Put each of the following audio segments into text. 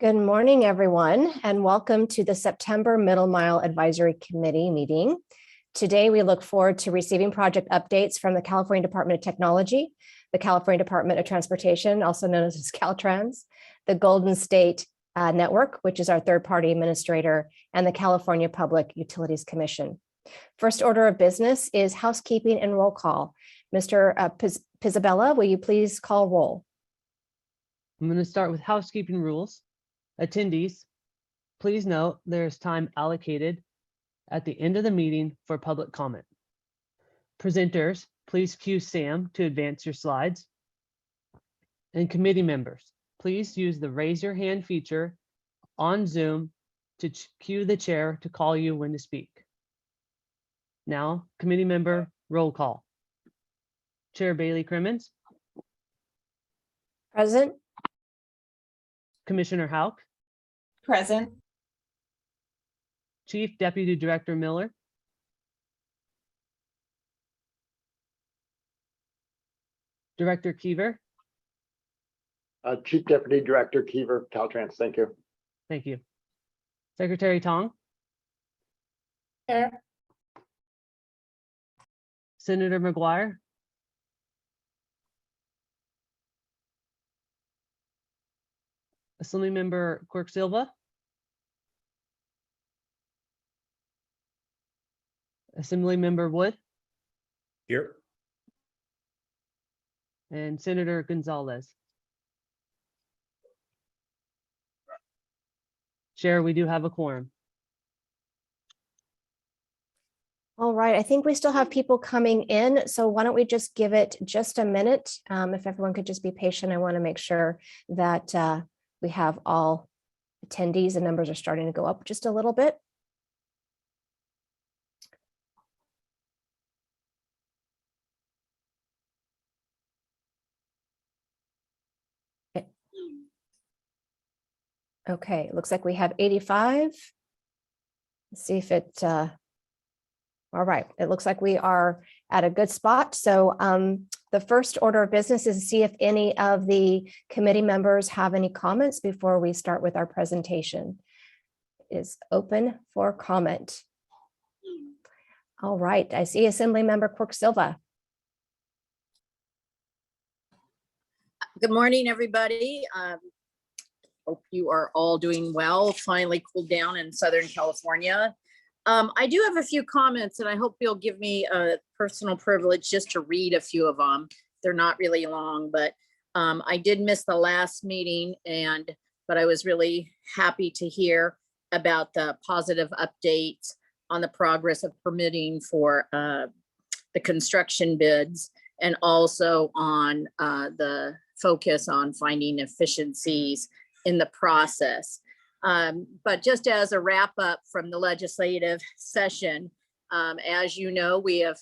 Good morning, everyone, and welcome to the September Middle Mile Advisory Committee meeting. Today, we look forward to receiving project updates from the California Department of Technology, the California Department of Transportation, also known as Caltrans, the Golden State Network, which is our third-party administrator, and the California Public Utilities Commission. First order of business is housekeeping and roll call. Mr. Pizzabella, will you please call roll? I'm going to start with housekeeping rules. Attendees, please note there is time allocated at the end of the meeting for public comment. Presenters, please cue Sam to advance your slides. And committee members, please use the raise your hand feature on Zoom to cue the chair to call you when to speak. Now, committee member roll call. Chair Bailey Crimmins. Present. Commissioner Houck. Present. Chief Deputy Director Miller. Director Keever. Chief Deputy Director Keever, Caltrans, thank you. Thank you. Secretary Tong. Here. Senator McGuire. Assembly Member Quirk Silva. Assembly Member Wood. Here. And Senator Gonzalez. Chair, we do have a quorum. All right, I think we still have people coming in, so why don't we just give it just a minute? If everyone could just be patient, I want to make sure that we have all attendees. The numbers are starting to go up just a little bit. Okay, it looks like we have 85. Let's see if it, all right, it looks like we are at a good spot. So the first order of business is to see if any of the committee members have any comments before we start with our presentation. It is open for comment. All right, I see Assembly Member Quirk Silva. Good morning, everybody. Hope you are all doing well. Finally cooled down in Southern California. I do have a few comments, and I hope you'll give me a personal privilege just to read a few of them. They're not really long, but I did miss the last meeting, but I was really happy to hear about the positive updates on the progress of permitting for the construction bids, and also on the focus on finding efficiencies in the process. But just as a wrap up from the legislative session, as you know, we have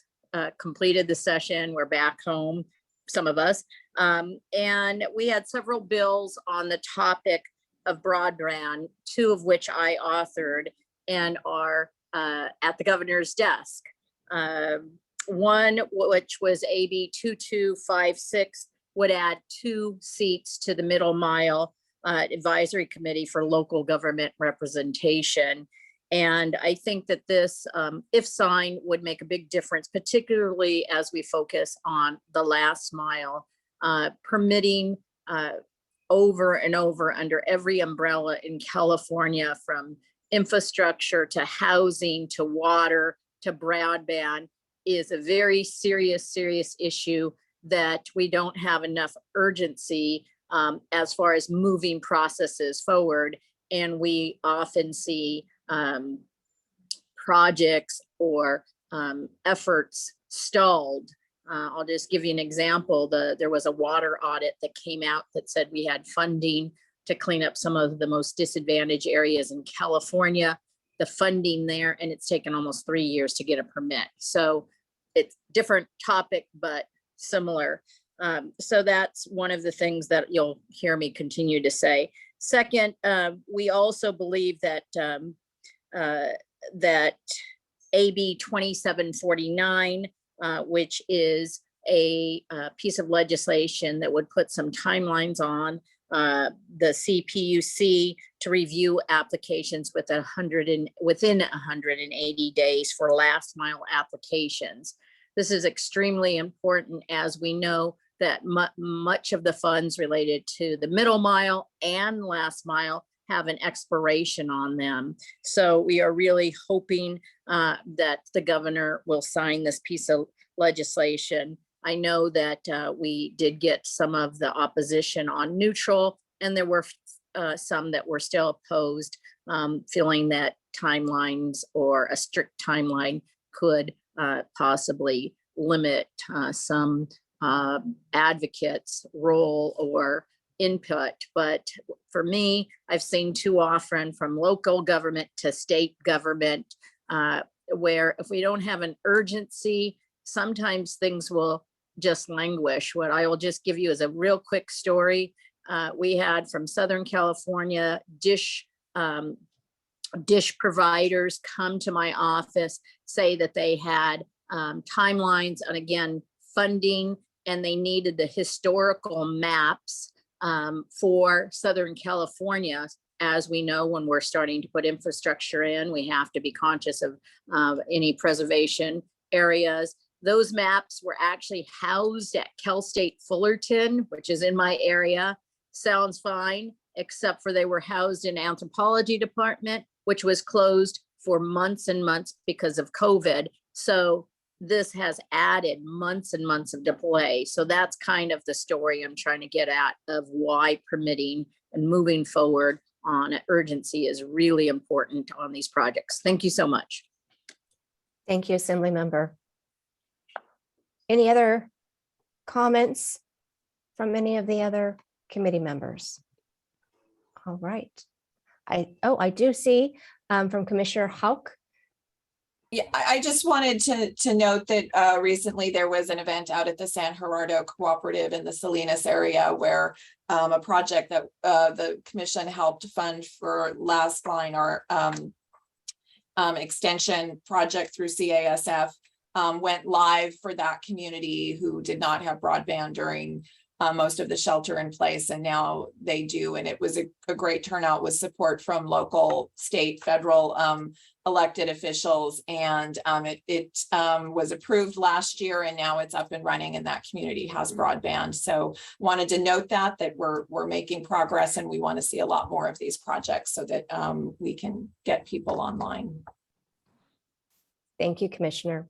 completed the session. We're back home, some of us, and we had several bills on the topic of broadband, two of which I authored and are at the governor's desk. One, which was AB 2256, would add 2 seats to the Middle Mile Advisory Committee for Local Government Representation. And I think that this, if signed, would make a big difference, particularly as we focus on the last mile, permitting over and over under every umbrella in California, from infrastructure to housing to water to broadband, is a very serious issue that we don't have enough urgency as far as moving processes forward. And we often see projects or efforts stalled. I'll just give you an example. There was a water audit that came out that said we had funding to clean up some of the most disadvantaged areas in California, the funding there, and it's taken almost 3 years to get a permit. So it's different topic, but similar. So that's one of the things that you'll hear me continue to say. Second, we also believe that that AB 2749, which is a piece of legislation that would put some timelines on the CPUC to review applications within 180 days for last mile applications. This is extremely important, as we know that much of the funds related to the middle mile and last mile have an expiration on them. So we are really hoping that the governor will sign this piece of legislation. I know that we did get some of the opposition on neutral, and there were some that were still opposed, feeling that timelines or a strict timeline could possibly limit some advocates' role or input. But for me, I've seen too often from local government to state government, where if we don't have an urgency, sometimes things will just languish. What I will just give you is a real quick story. We had from Southern California dish providers come to my office, say that they had timelines and again, funding, and they needed the historical maps for Southern California. As we know, when we're starting to put infrastructure in, we have to be conscious of any preservation areas. Those maps were actually housed at Cal State Fullerton, which is in my area. Sounds fine, except for they were housed in anthropology department, which was closed for months and months because of COVID. So this has added months and months of delay. So that's kind of the story I'm trying to get at of why permitting and moving forward on urgency is really important on these projects. Thank you so much. Thank you, Assembly Member. Any other comments from any of the other committee members? All right. I do see from Commissioner Houck. Yeah, I just wanted to note that recently there was an event out at the San Gerardo Cooperative in the Salinas area where a project that the commission helped fund for Last Line, our extension project through CASF, went live for that community who did not have broadband during most of the shelter in place, and now they do. And it was a great turnout with support from local, state, federal elected officials. And it was approved last year, and now it's up and running, and that community has broadband. So wanted to note that we're making progress, and we want to see a lot more of these projects so that we can get people online. Thank you, Commissioner.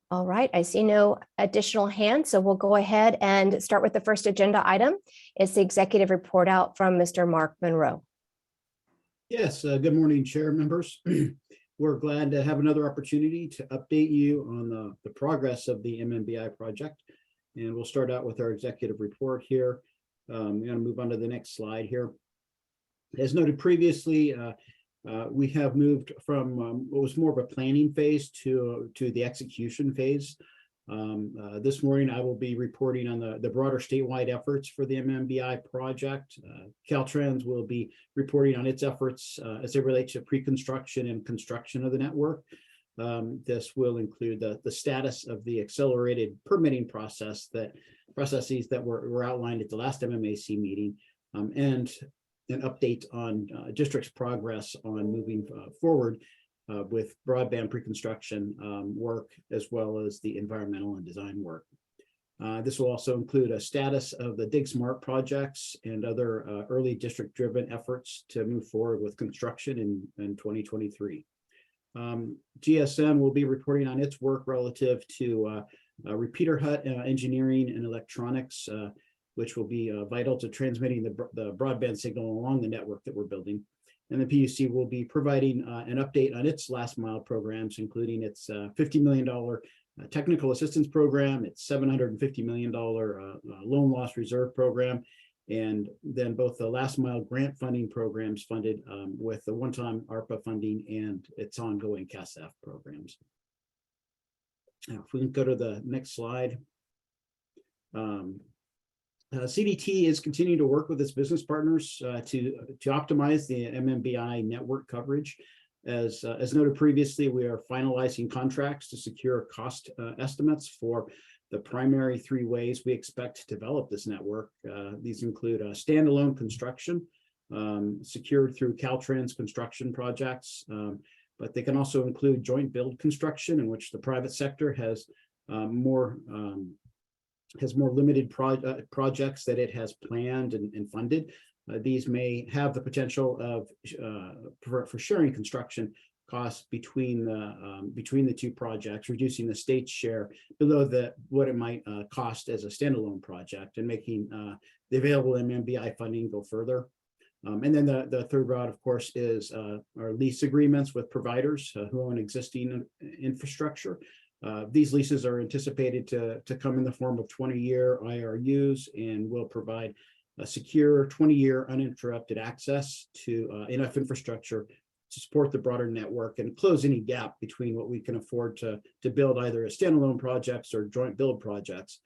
All right, I see no additional hands, so we'll go ahead and start with the first agenda item. It's the executive report out from Mr. Mark Monroe. Yes, good morning, chair members. We're glad to have another opportunity to update you on the progress of the MMBI project. And we'll start out with our executive report here. I'm going to move on to the next slide here. As noted previously, we have moved from what was more of a planning phase to the execution phase. This morning, I will be reporting on the broader statewide efforts for the MMBI project. Caltrans will be reporting on its efforts as they relate to pre-construction and construction of the network. This will include the status of the accelerated permitting processes that were outlined at the last MMAC meeting, and an update on district's progress on moving forward with broadband pre-construction work, as well as the environmental and design work. This will also include a status of the Dig Smart projects and other early district-driven efforts to move forward with construction in 2023. GSN will be reporting on its work relative to repeater hut engineering and electronics, which will be vital to transmitting the broadband signal along the network that we're building. And the PUC will be providing an update on its last mile programs, including its $50 million technical assistance program, its $750 million loan loss reserve program, and then both the last mile grant funding programs funded with the one-time ARPA funding and its ongoing CASF programs. Now, if we can go to the next slide. CDT is continuing to work with its business partners to optimize the MMBI network coverage. As noted previously, we are finalizing contracts to secure cost estimates for the primary three ways we expect to develop this network. These include standalone construction, secured through Caltrans construction projects, but they can also include joint build construction, in which the private sector has more limited projects that it has planned and funded. These may have the potential of for sharing construction costs between the two projects, reducing the state's share below what it might cost as a standalone project, and making the available MMBI funding go further. And then the third route, of course, is our lease agreements with providers who own existing infrastructure. These leases are anticipated to come in the form of 20-year IRUs and will provide a secure 20-year uninterrupted access to enough infrastructure to support the broader network and close any gap between what we can afford to build either as standalone projects or joint build projects,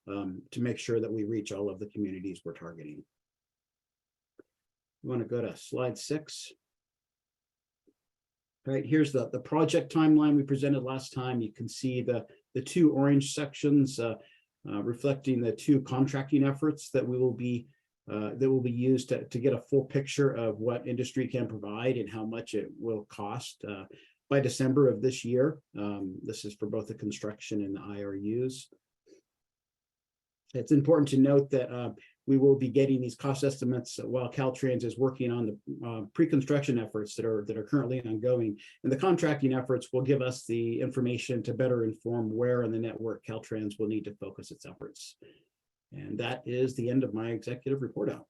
to make sure that we reach all of the communities we're targeting. You want to go to slide 6. All right, here's the project timeline we presented last time. You can see the two orange sections reflecting the two contracting efforts that will be used to get a full picture of what industry can provide and how much it will cost by December of this year. This is for both the construction and the IRUs. It's important to note that we will be getting these cost estimates while Caltrans is working on the pre-construction efforts that are currently ongoing. And the contracting efforts will give us the information to better inform where in the network Caltrans will need to focus its efforts. And that is the end of my executive report out.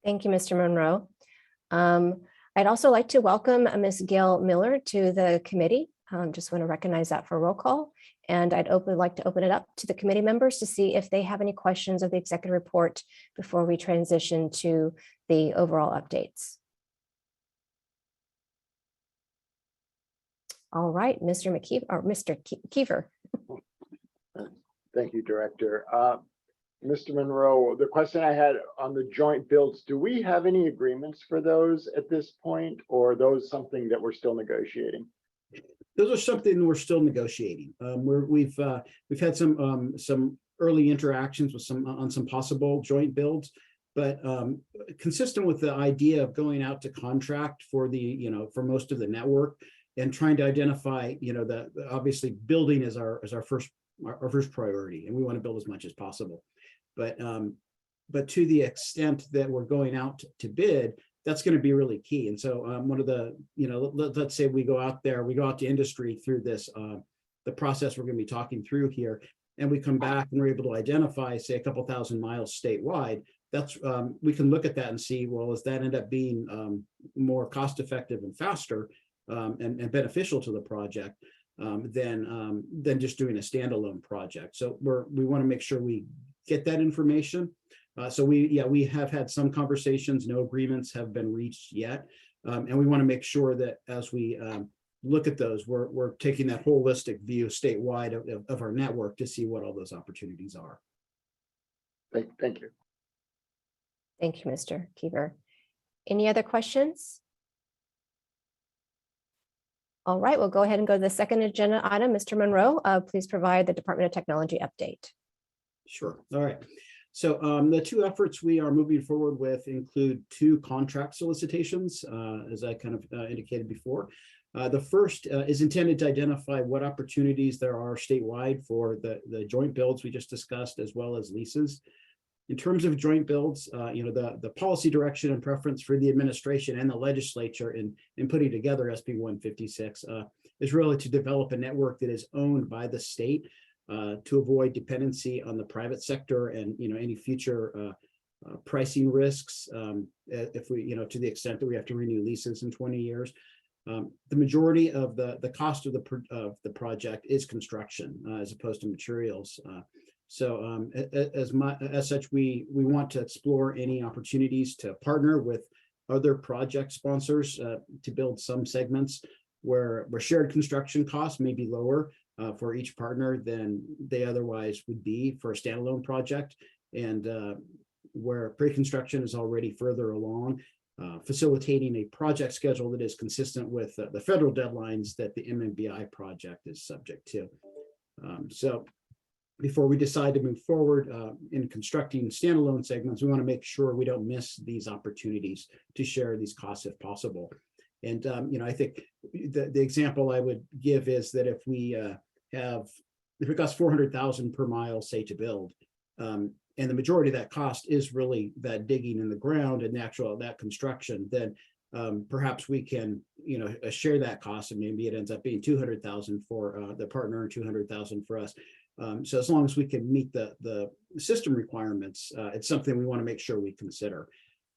Thank you, Mr. Monroe. I'd also like to welcome Ms. Gail Miller to the committee. Just want to recognize that for roll call. And I'd like to open it up to the committee members to see if they have any questions of the executive report before we transition to the overall updates. All right, Mr. McKeever, or Mr. Keever. Thank you, Director. Mr. Monroe, the question I had on the joint builds, do we have any agreements for those at this point, or are those something that we're still negotiating? Those are something we're still negotiating. We've had some early interactions with on some possible joint builds, but consistent with the idea of going out to contract for for most of the network and trying to identify, obviously building is our first priority, and we want to build as much as possible. But to the extent that we're going out to bid, that's going to be really key. And so one of the, let's say we go out to industry through this, the process we're going to be talking through here, and we come back and we're able to identify, say, a couple thousand miles statewide. That's we can look at that and see, well, does that end up being more cost effective and faster and beneficial to the project than just doing a standalone project. So we want to make sure we get that information. So we have had some conversations, no agreements have been reached yet. And we want to make sure that as we look at those, we're taking that holistic view statewide of our network to see what all those opportunities are. Thank you. Thank you, Mr. Keever. Any other questions? All right, we'll go ahead and go to the second agenda item. Mr. Monroe, please provide the Department of Technology update. Sure. All right. So the two efforts we are moving forward with include two contract solicitations, as I kind of indicated before. The first is intended to identify what opportunities there are statewide for the joint builds we just discussed, as well as leases. In terms of joint builds, the policy direction and preference for the administration and the legislature in putting together SB 156 is really to develop a network that is owned by the state, to avoid dependency on the private sector and any future pricing risks if we to the extent that we have to renew leases in 20 years. The majority of the cost of the project is construction as opposed to materials. So as such, we want to explore any opportunities to partner with other project sponsors to build some segments where shared construction costs may be lower for each partner than they otherwise would be for a standalone project, and where pre-construction is already further along, facilitating a project schedule that is consistent with the federal deadlines that the MMBI project is subject to. So before we decide to move forward in constructing standalone segments, we want to make sure we don't miss these opportunities to share these costs if possible. And I think the example I would give is that if it costs 400,000 per mile, say, to build, and the majority of that cost is really that digging in the ground and that construction, then perhaps we can share that cost, and maybe it ends up being 200,000 for the partner and 200,000 for us. So as long as we can meet the system requirements, it's something we want to make sure we consider.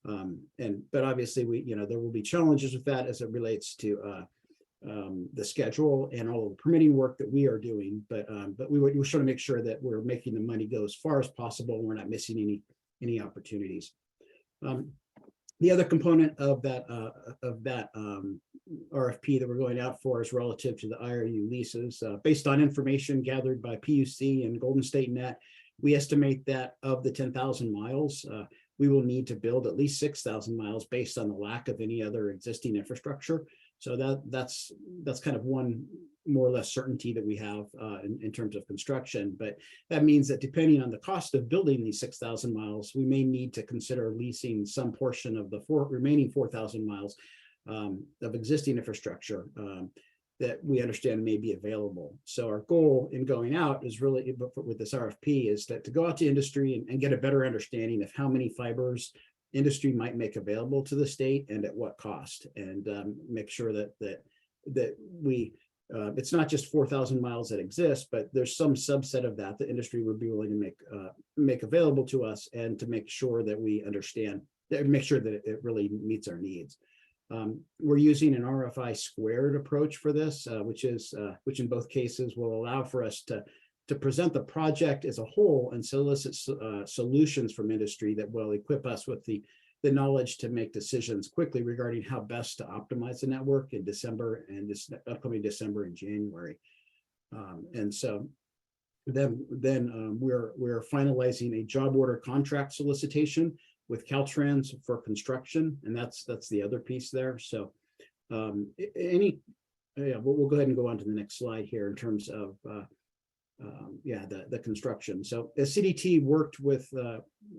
But obviously there will be challenges with that as it relates to the schedule and all of the permitting work that we are doing. But we sort of make sure that we're making the money go as far as possible, and we're not missing any opportunities. The other component of that RFP that we're going out for is relative to the IRU leases. Based on information gathered by PUC and Golden State Net, we estimate that of the 10,000 miles, we will need to build at least 6,000 miles based on the lack of any other existing infrastructure. So that's kind of one more or less certainty that we have in terms of construction. But that means that depending on the cost of building these 6,000 miles, we may need to consider leasing some portion of the remaining 4,000 miles of existing infrastructure that we understand may be available. So our goal in going out is really, with this RFP, is that to go out to industry and get a better understanding of how many fibers industry might make available to the state and at what cost, and make sure that we it's not just 4,000 miles that exist, but there's some subset of that the industry would be willing to make available to us, and to make sure that we understand, make sure that it really meets our needs. We're using an RFI squared approach for this, which in both cases will allow for us to present the project as a whole and solicit solutions from industry that will equip us with the knowledge to make decisions quickly regarding how best to optimize the network in December and this upcoming December and January. And so then we're finalizing a job order contract solicitation with Caltrans for construction, and that's the other piece there. So we'll go ahead and go on to the next slide here in terms of the construction. So as CDT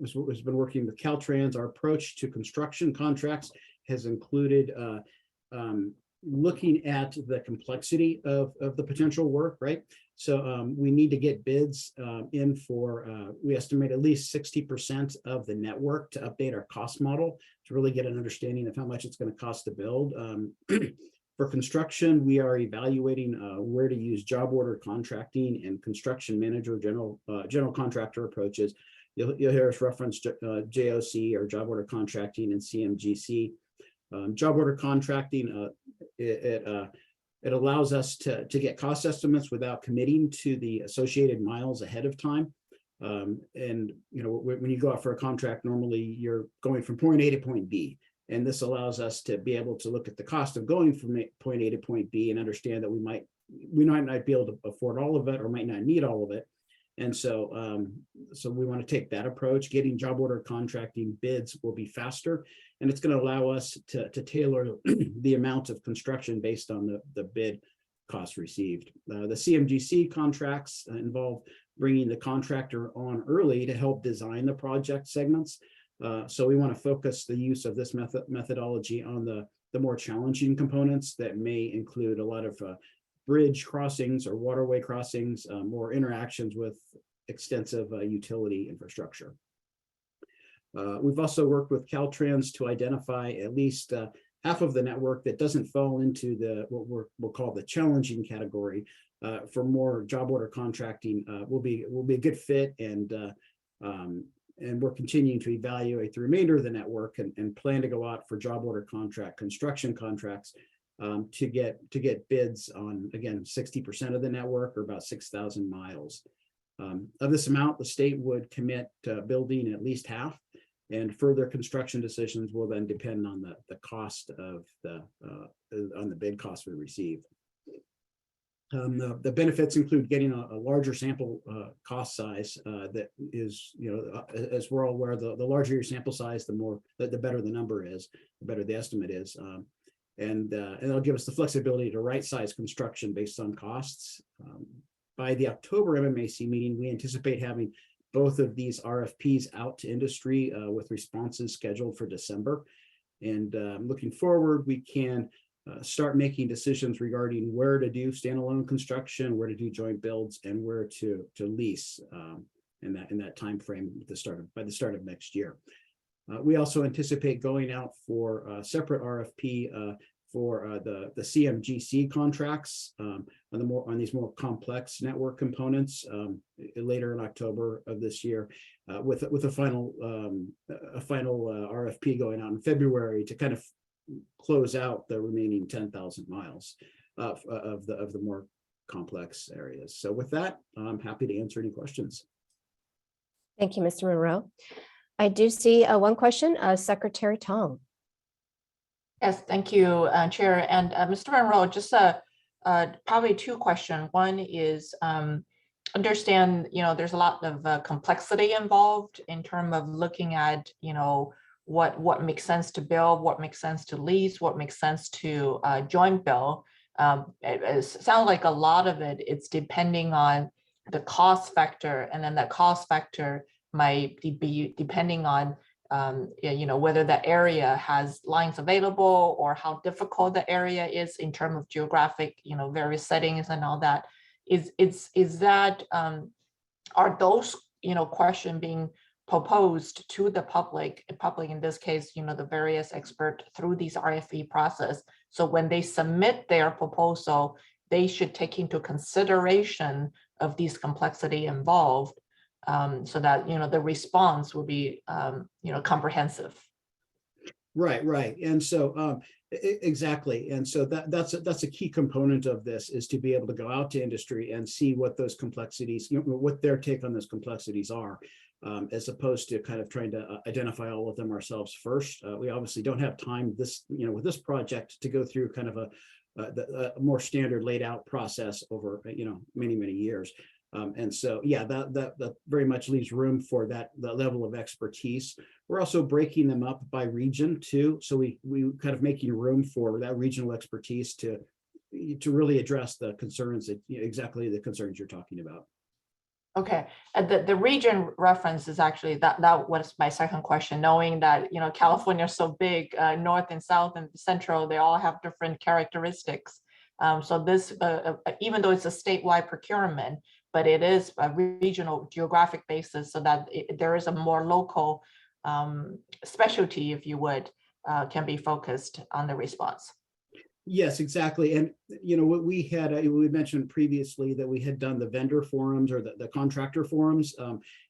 has been working with Caltrans, our approach to construction contracts has included looking at the complexity of the potential work, right? So we need to get bids in for, we estimate at least 60% of the network to update our cost model to really get an understanding of how much it's going to cost to build. For construction, we are evaluating where to use job order contracting and construction manager general contractor approaches. You'll hear us reference JOC, or job order contracting, and CMGC. Job order contracting, it allows us to get cost estimates without committing to the associated miles ahead of time. And when you go out for a contract, normally you're going from point A to point B. And this allows us to be able to look at the cost of going from point A to point B and understand that we might not be able to afford all of it, or might not need all of it. And so we want to take that approach. Getting job order contracting bids will be faster, and it's going to allow us to tailor the amount of construction based on the bid cost received. The CMGC contracts involve bringing the contractor on early to help design the project segments. So we want to focus the use of this methodology on the more challenging components that may include a lot of bridge crossings or waterway crossings, more interactions with extensive utility infrastructure. We've also worked with Caltrans to identify at least half of the network that doesn't fall into what we'll call the challenging category. For more job order contracting will be a good fit, and we're continuing to evaluate the remainder of the network and plan to go out for job order construction contracts to get bids on, again, 60% of the network, or about 6,000 miles. Of this amount, the state would commit to building at least half, and further construction decisions will then depend on the cost of on the bid cost we receive. The benefits include getting a larger sample cost size that is, as we're all aware, the larger your sample size, the better the number is, the better the estimate is. And it'll give us the flexibility to right size construction based on costs. by the October MMAC meeting, we anticipate having both of these RFPs out to industry with responses scheduled for December. And looking forward, we can start making decisions regarding where to do standalone construction, where to do joint builds, and where to lease in that time frame by the start of next year. We also anticipate going out for a separate RFP for the CMGC contracts on these more complex network components later in October of this year, with a final RFP going out in February to kind of close out the remaining 10,000 miles of the more complex areas. So with that, I'm happy to answer any questions. Thank you, Mr. Monroe. I do see one question, Secretary Tong. Yes, thank you, Chair. And Mr. Monroe, just probably two questions. One is understand, there's a lot of complexity involved in terms of looking at, what makes sense to build, what makes sense to lease, what makes sense to joint build. It sounds like a lot of it's depending on the cost factor, and then that cost factor might be depending on whether that area has lines available or how difficult the area is in terms of geographic, various settings and all that. Is that are those questions being proposed to the public in this case, the various experts through these RFP process? So when they submit their proposal, they should take into consideration of these complexity involved, so that the response will be comprehensive. Right. And so exactly. And so that's a key component of this, is to be able to go out to industry and see what those complexities, what their take on those complexities are, as opposed to kind of trying to identify all of them ourselves first. We obviously don't have time with this project to go through kind of a more standard laid out process over many years. And so, yeah, that very much leaves room for that level of expertise. We're also breaking them up by region too. So we kind of making room for that regional expertise to really address the concerns exactly the concerns you're talking about. Okay, the region reference is actually that was my second question, knowing that California is so big, north and south and central, they all have different characteristics. So this, even though it's a statewide procurement, but it is a regional geographic basis, so that there is a more local specialty, if you would, can be focused on the response. Yes, exactly. And what we had, we mentioned previously that we had done the vendor forums or the contractor forums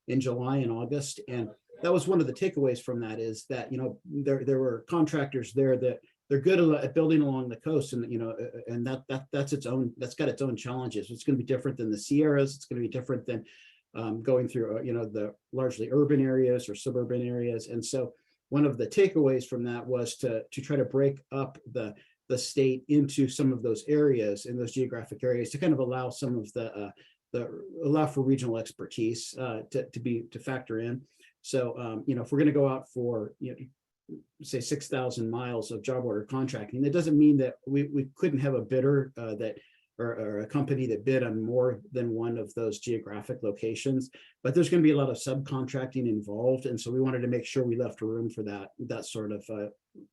in July and August. And that was one of the takeaways from that, is that, there were contractors there that they're good at building along the coast, and and that's got its own challenges. It's going to be different than the Sierras. It's going to be different than going through the largely urban areas or suburban areas. And so one of the takeaways from that was to try to break up the state into some of those areas, in those geographic areas, to kind of allow some of allow for regional expertise to factor in. So if we're going to go out for say 6,000 miles of job order contracting, that doesn't mean that we couldn't have a bidder or a company that bid on more than one of those geographic locations, but there's going to be a lot of subcontracting involved. And so we wanted to make sure we left room for that sort of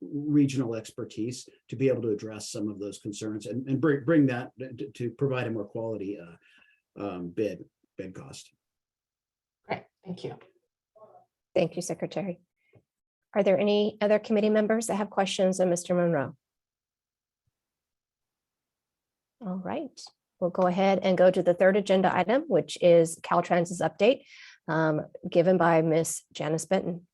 regional expertise to be able to address some of those concerns and bring that to provide a more quality bid cost. Great, thank you. Thank you, Secretary. Are there any other committee members that have questions of Mr. Monroe? All right, we'll go ahead and go to the third agenda item, which is Caltrans's update, given by Ms. Janice Benton.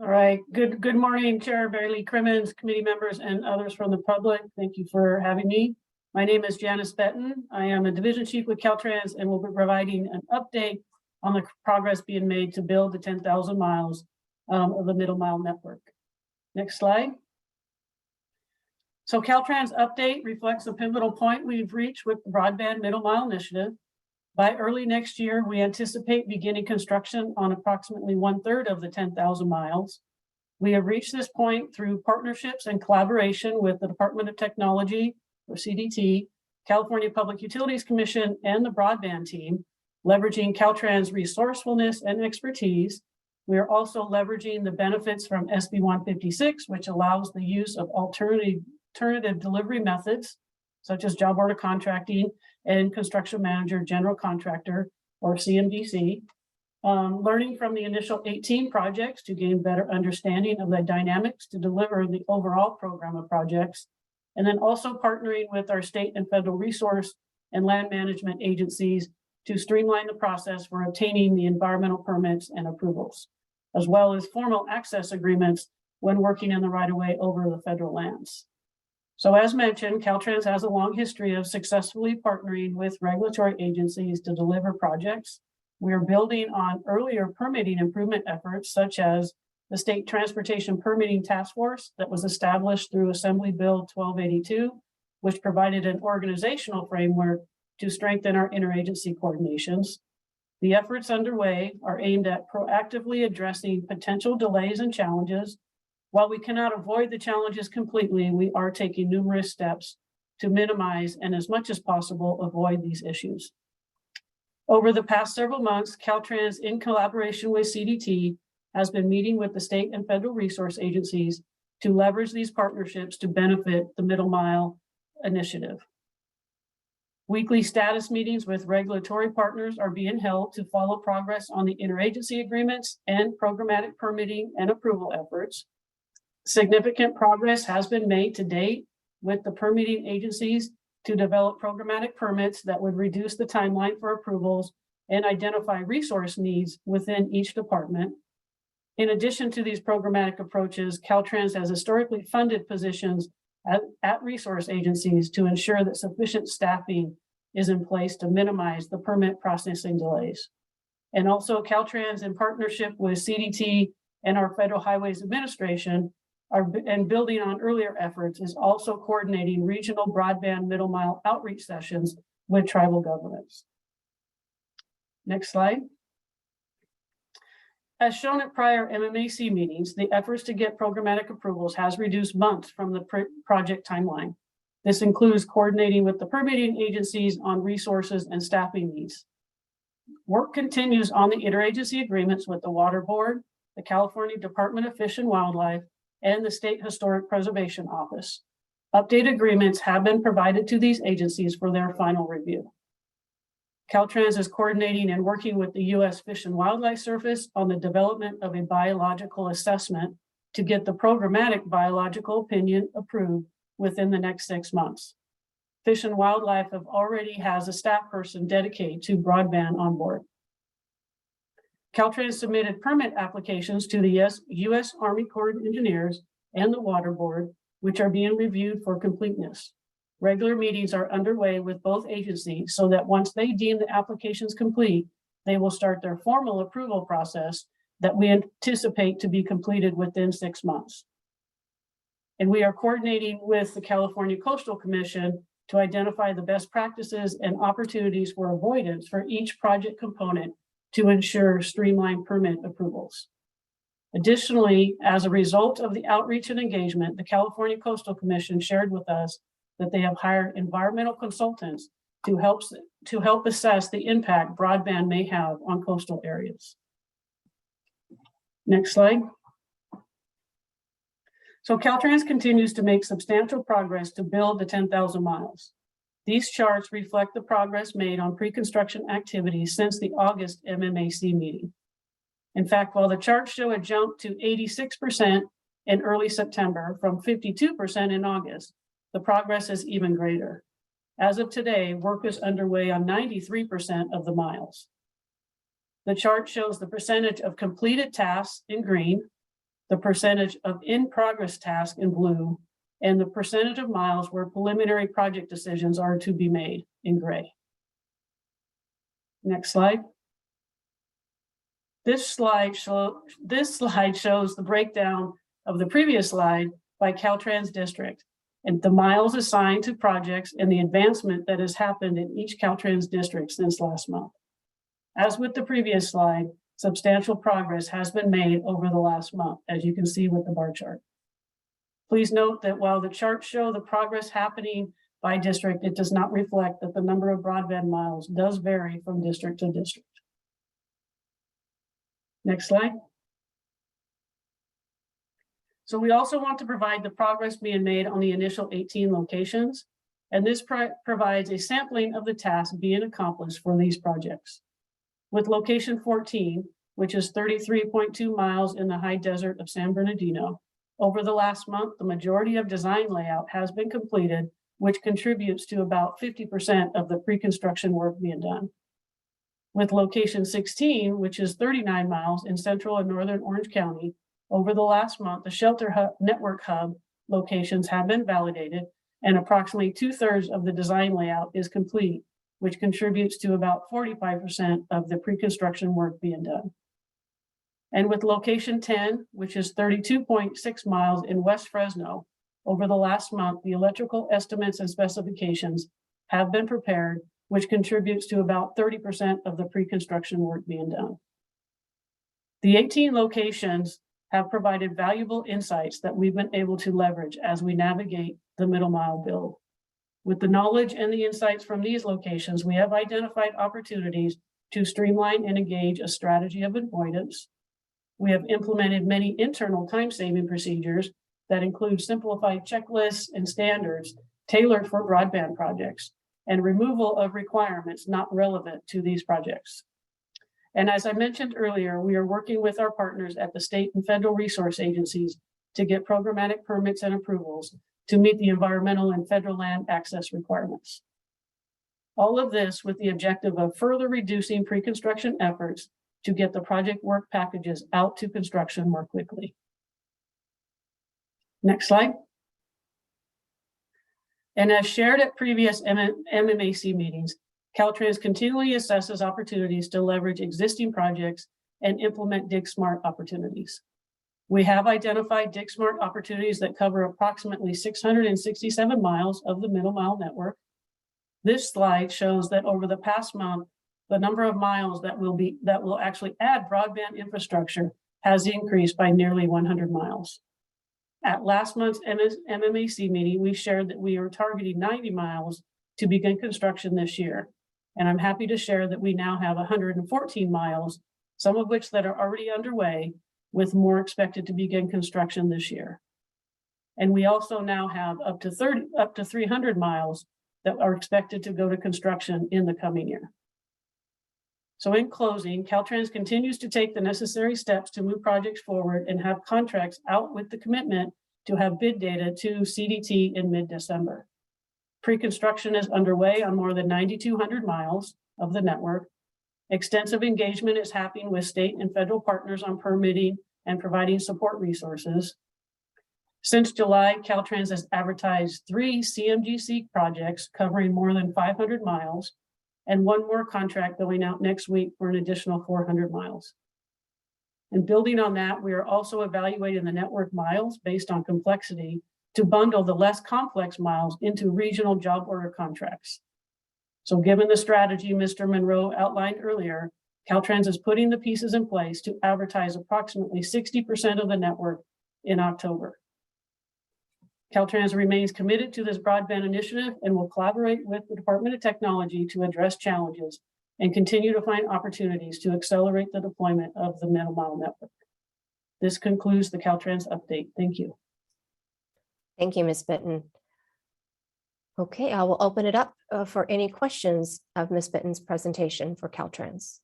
All right, good morning, Chair Bailey Crimmins, committee members, and others from the public. Thank you for having me. My name is Janice Benton. I am a division chief with Caltrans and will be providing an update on the progress being made to build the 10,000 miles of the middle mile network. Next slide. So Caltrans update reflects the pivotal point we've reached with the broadband middle mile initiative. By early next year, we anticipate beginning construction on approximately 1/3 of the 10,000 miles. We have reached this point through partnerships and collaboration with the Department of Technology, or CDT, California Public Utilities Commission, and the broadband team, leveraging Caltrans' resourcefulness and expertise. We are also leveraging the benefits from SB 156, which allows the use of alternative delivery methods, such as job order contracting and construction manager general contractor, or CMDC. Learning from the initial 18 projects to gain better understanding of the dynamics to deliver the overall program of projects. And then also partnering with our state and federal resource and land management agencies to streamline the process for obtaining the environmental permits and approvals, as well as formal access agreements when working in the right-of-way over the federal lands. So as mentioned, Caltrans has a long history of successfully partnering with regulatory agencies to deliver projects. We are building on earlier permitting improvement efforts, such as the State Transportation Permitting Task Force that was established through Assembly Bill 1282, which provided an organizational framework to strengthen our interagency coordinations. The efforts underway are aimed at proactively addressing potential delays and challenges. While we cannot avoid the challenges completely, we are taking numerous steps to minimize and as much as possible avoid these issues. Over the past several months, Caltrans, in collaboration with CDT, has been meeting with the state and federal resource agencies to leverage these partnerships to benefit the Middle Mile initiative. Weekly status meetings with regulatory partners are being held to follow progress on the interagency agreements and programmatic permitting and approval efforts. Significant progress has been made to date with the permitting agencies to develop programmatic permits that would reduce the timeline for approvals and identify resource needs within each department. In addition to these programmatic approaches, Caltrans has historically funded positions at resource agencies to ensure that sufficient staffing is in place to minimize the permit processing delays. And also Caltrans, in partnership with CDT and our Federal Highways Administration, and building on earlier efforts, is also coordinating regional broadband middle mile outreach sessions with tribal governments. Next slide. As shown at prior MMAC meetings, the efforts to get programmatic approvals has reduced months from the project timeline. This includes coordinating with the permitting agencies on resources and staffing needs. Work continues on the interagency agreements with the Water Board, the California Department of Fish and Wildlife, and the State Historic Preservation Office. Updated agreements have been provided to these agencies for their final review. Caltrans is coordinating and working with the U.S. Fish and Wildlife Service on the development of a biological assessment to get the programmatic biological opinion approved within the next 6 months. Fish and Wildlife already has a staff person dedicated to broadband on board. Caltrans submitted permit applications to the U.S. Army Corps of Engineers and the Water Board, which are being reviewed for completeness. Regular meetings are underway with both agencies so that once they deem the applications complete, they will start their formal approval process that we anticipate to be completed within 6 months. And we are coordinating with the California Coastal Commission to identify the best practices and opportunities for avoidance for each project component to ensure streamlined permit approvals. Additionally, as a result of the outreach and engagement, the California Coastal Commission shared with us that they have hired environmental consultants to help assess the impact broadband may have on coastal areas. Next slide. So Caltrans continues to make substantial progress to build the 10,000 miles. These charts reflect the progress made on pre-construction activities since the August MMAC meeting. In fact, while the charts show a jump to 86% in early September from 52% in August, the progress is even greater. As of today, work is underway on 93% of the miles. The chart shows the percentage of completed tasks in green, the percentage of in-progress tasks in blue, and the percentage of miles where preliminary project decisions are to be made in gray. Next slide. This slide shows the breakdown of the previous slide by Caltrans district and the miles assigned to projects and the advancement that has happened in each Caltrans district since last month. As with the previous slide, substantial progress has been made over the last month, as you can see with the bar chart. Please note that while the charts show the progress happening by district, it does not reflect that the number of broadband miles does vary from district to district. Next slide. So we also want to provide the progress being made on the initial 18 locations, and this provides a sampling of the tasks being accomplished for these projects. With location 14, which is 33.2 miles in the high desert of San Bernardino, over the last month, the majority of design layout has been completed, which contributes to about 50% of the pre-construction work being done. With location 16, which is 39 miles in central and northern Orange County, over the last month, the shelter hub, network hub locations have been validated, and approximately 2/3 of the design layout is complete, which contributes to about 45% of the pre-construction work being done. And with location 10, which is 32.6 miles in West Fresno, over the last month, the electrical estimates and specifications have been prepared, which contributes to about 30% of the pre-construction work being done. The 18 locations have provided valuable insights that we've been able to leverage as we navigate the middle mile build. With the knowledge and the insights from these locations, we have identified opportunities to streamline and engage a strategy of avoidance. We have implemented many internal time-saving procedures that include simplified checklists and standards tailored for broadband projects and removal of requirements not relevant to these projects. And as I mentioned earlier, we are working with our partners at the state and federal resource agencies to get programmatic permits and approvals to meet the environmental and federal land access requirements. All of this with the objective of further reducing pre-construction efforts to get the project work packages out to construction more quickly. Next slide. And as shared at previous MMAC meetings, Caltrans continually assesses opportunities to leverage existing projects and implement DigSmart opportunities. We have identified DigSmart opportunities that cover approximately 667 miles of the middle mile network. This slide shows that over the past month, the number of miles that will actually add broadband infrastructure has increased by nearly 100 miles. At last month's MMAC meeting, we shared that we are targeting 90 miles to begin construction this year. And I'm happy to share that we now have 114 miles, some of which that are already underway, with more expected to begin construction this year. And we also now have up to 300 miles that are expected to go to construction in the coming year. So in closing, Caltrans continues to take the necessary steps to move projects forward and have contracts out with the commitment to have bid data to CDT in mid-December. Pre-construction is underway on more than 9,200 miles of the network. Extensive engagement is happening with state and federal partners on permitting and providing support resources. Since July, Caltrans has advertised 3 CMGC projects covering more than 500 miles and 1 more contract going out next week for an additional 400 miles. And building on that, we are also evaluating the network miles based on complexity to bundle the less complex miles into regional job order contracts. So given the strategy Mr. Monroe outlined earlier, Caltrans is putting the pieces in place to advertise approximately 60% of the network in October. Caltrans remains committed to this broadband initiative and will collaborate with the Department of Technology to address challenges and continue to find opportunities to accelerate the deployment of the middle mile network. This concludes the Caltrans update. Thank you. Thank you, Ms. Benton. Okay, I will open it up for any questions of Ms. Benton's presentation for Caltrans.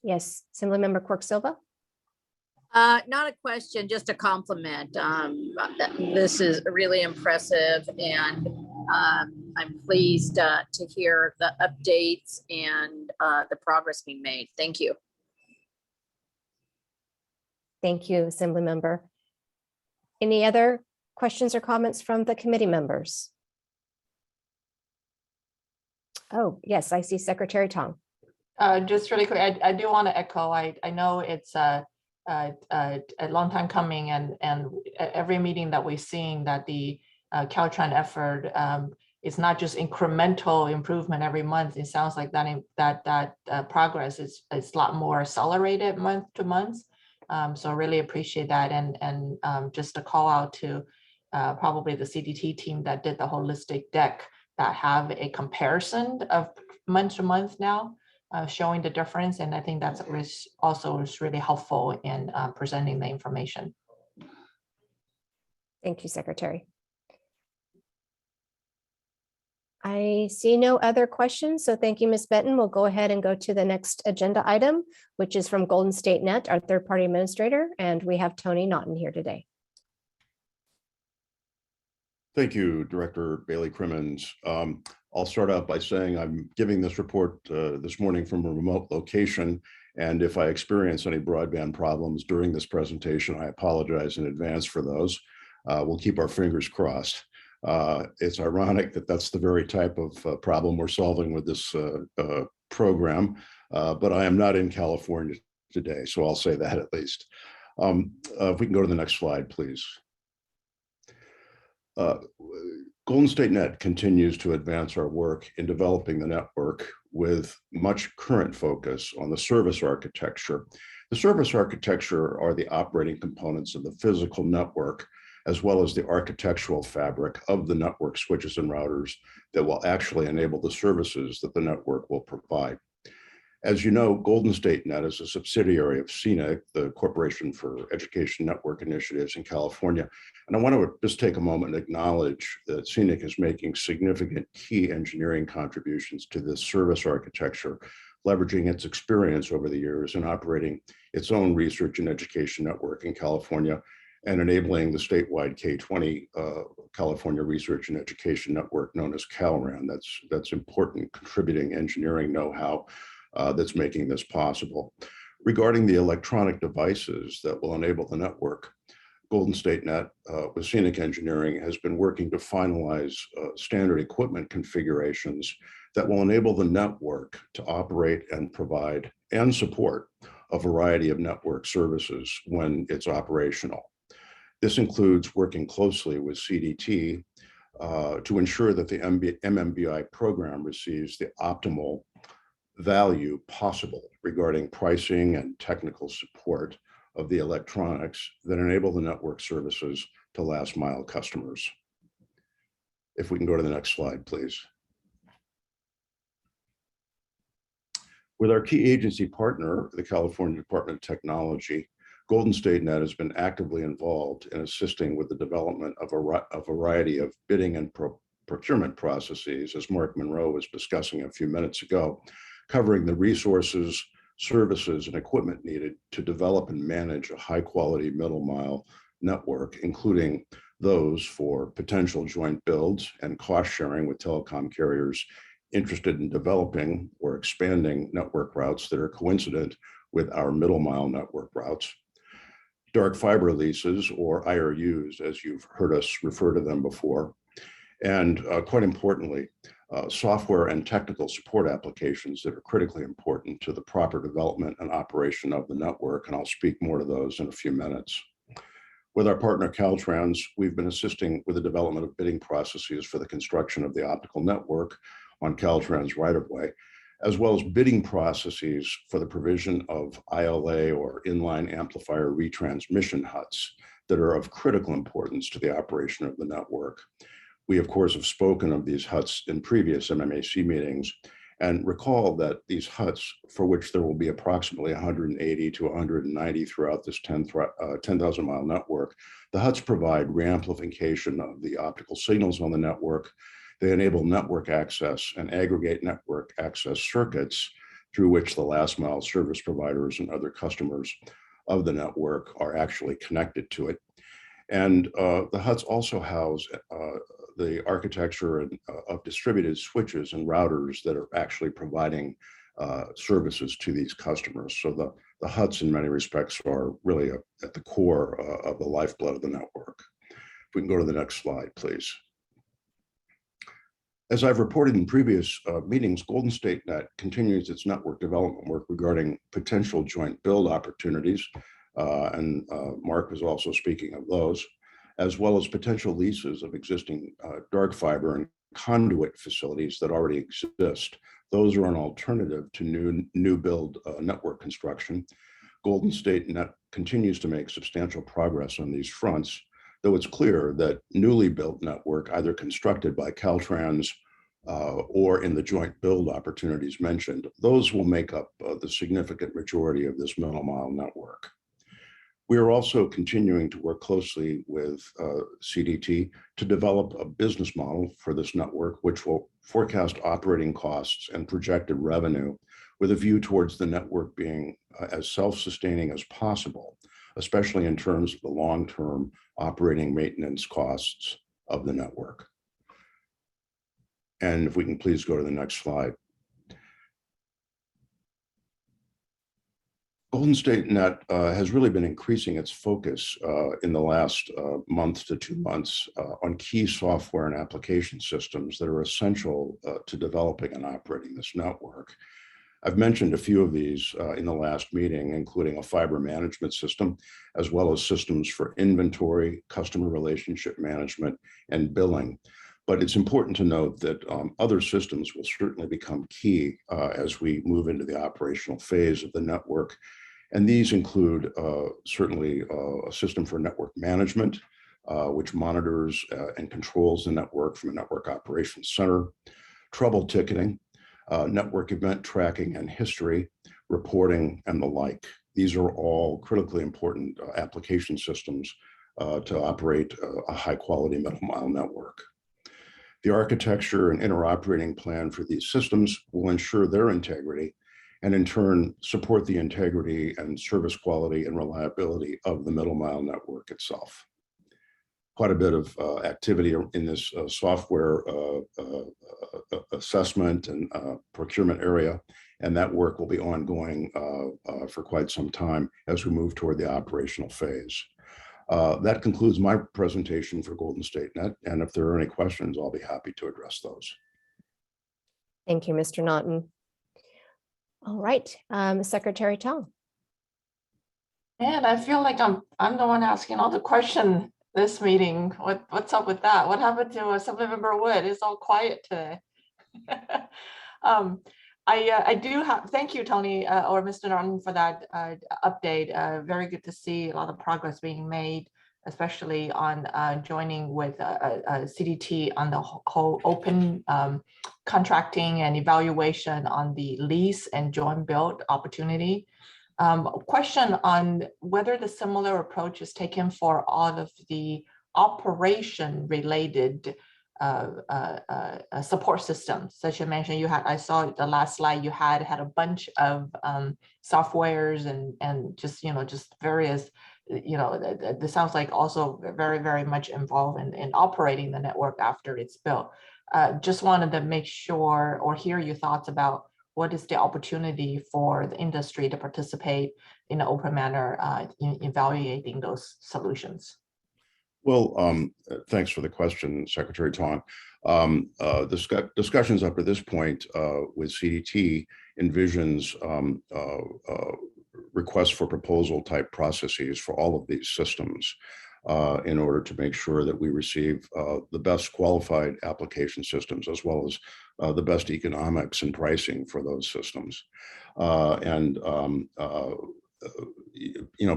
Yes, Assemblymember Quirk Silva. Not a question, just a compliment. This is really impressive, and I'm pleased to hear the updates and the progress being made. Thank you. Thank you, Assemblymember. Any other questions or comments from the committee members? Oh, yes, I see Secretary Tong. Just really quick, I do want to echo, I know it's a long time coming, and every meeting that we're seeing that the Caltrans effort is not just incremental improvement every month. It sounds like that progress is a lot more accelerated month to month. So really appreciate that, and just a call out to probably the CDT team that did the holistic deck that have a comparison of month to month now, showing the difference. And I think that's also is really helpful in presenting the information. Thank you, Secretary. I see no other questions, so thank you, Ms. Benton. We'll go ahead and go to the next agenda item, which is from Golden State Net, our third-party administrator, and we have Tony Naughton here today. Thank you, Director Bailey Crimmins. I'll start out by saying I'm giving this report this morning from a remote location, and if I experience any broadband problems during this presentation, I apologize in advance for those. We'll keep our fingers crossed. It's ironic that that's the very type of problem we're solving with this program, but I am not in California today, so I'll say that at least. If we can go to the next slide, please. Golden State Net continues to advance our work in developing the network with much current focus on the service architecture. The service architecture are the operating components of the physical network, as well as the architectural fabric of the network switches and routers that will actually enable the services that the network will provide. As you know, Golden State Net is a subsidiary of CNIC, the Corporation for Education Network Initiatives in California. And I want to just take a moment and acknowledge that CNIC is making significant key engineering contributions to this service architecture, leveraging its experience over the years in operating its own research and education network in California and enabling the statewide K-20 California Research and Education Network known as CalRAN. That's important contributing engineering know-how that's making this possible. Regarding the electronic devices that will enable the network, Golden State Net with CNIC Engineering has been working to finalize standard equipment configurations that will enable the network to operate and provide and support a variety of network services when it's operational. This includes working closely with CDT to ensure that the MMBI program receives the optimal value possible regarding pricing and technical support of the electronics that enable the network services to last mile customers. If we can go to the next slide, please. With our key agency partner, the California Department of Technology, Golden State Net has been actively involved in assisting with the development of a variety of bidding and procurement processes, as Mark Monroe was discussing a few minutes ago, covering the resources, services, and equipment needed to develop and manage a high-quality middle mile network, including those for potential joint builds and cost sharing with telecom carriers interested in developing or expanding network routes that are coincident with our middle mile network routes. Dark fiber leases, or IRUs, as you've heard us refer to them before, and quite importantly, software and technical support applications that are critically important to the proper development and operation of the network, and I'll speak more to those in a few minutes. With our partner Caltrans, we've been assisting with the development of bidding processes for the construction of the optical network on Caltrans right-of-way, as well as bidding processes for the provision of ILA or inline amplifier retransmission huts that are of critical importance to the operation of the network. We, of course, have spoken of these huts in previous MMAC meetings, and recall that these huts, for which there will be approximately 180 to 190 throughout this 10,000 mile network, the huts provide reamplification of the optical signals on the network. They enable network access and aggregate network access circuits through which the last mile service providers and other customers of the network are actually connected to it. And the huts also house the architecture of distributed switches and routers that are actually providing services to these customers. So the huts in many respects are really at the core of the lifeblood of the network. If we can go to the next slide, please. As I've reported in previous meetings, Golden State Net continues its network development work regarding potential joint build opportunities, and Mark was also speaking of those, as well as potential leases of existing dark fiber and conduit facilities that already exist. Those are an alternative to new build network construction. Golden State Net continues to make substantial progress on these fronts though it's clear that newly built network, either constructed by Caltrans or in the joint build opportunities mentioned, those will make up the significant majority of this middle mile network. We are also continuing to work closely with CDT to develop a business model for this network, which will forecast operating costs and projected revenue with a view towards the network being as self-sustaining as possible, especially in terms of the long-term operating maintenance costs of the network. And if we can please go to the next slide. Golden State Net has really been increasing its focus in the last month to 2 months on key software and application systems that are essential to developing and operating this network. I've mentioned a few of these in the last meeting, including a fiber management system, as well as systems for inventory, customer relationship management, and billing. But it's important to note that other systems will certainly become key as we move into the operational phase of the network. And these include certainly a system for network management, which monitors and controls the network from a network operations center, trouble ticketing, network event tracking and history, reporting, and the like. These are all critically important application systems to operate a high-quality middle mile network. The architecture and interoperating plan for these systems will ensure their integrity and in turn support the integrity and service quality and reliability of the middle mile network itself. Quite a bit of activity in this software assessment and procurement area, and that work will be ongoing for quite some time as we move toward the operational phase. That concludes my presentation for Golden State Net, and if there are any questions, I'll be happy to address those. Thank you, Mr. Naughton. All right, Secretary Tong. And I feel like I'm the one asking all the question this meeting. What's up with that? What happened to Assemblymember Wood? It's all quiet today. I do have, thank you, Tony, or Mr. Naughton, for that update. Very good to see a lot of progress being made, especially on joining with CDT on the whole open contracting and evaluation on the lease and joint build opportunity. Question on whether the similar approach is taken for all of the operation related support systems. Such as you mentioned, you had, I saw the last slide, you had a bunch of softwares and just, just various, this sounds like also very, very much involved in operating the network after it's built. Just wanted to make sure or hear your thoughts about what is the opportunity for the industry to participate in an open manner in evaluating those solutions. Well, thanks for the question, Secretary Tong. Discussions up to this point with CDT envisions requests for proposal type processes for all of these systems in order to make sure that we receive the best qualified application systems as well as the best economics and pricing for those systems.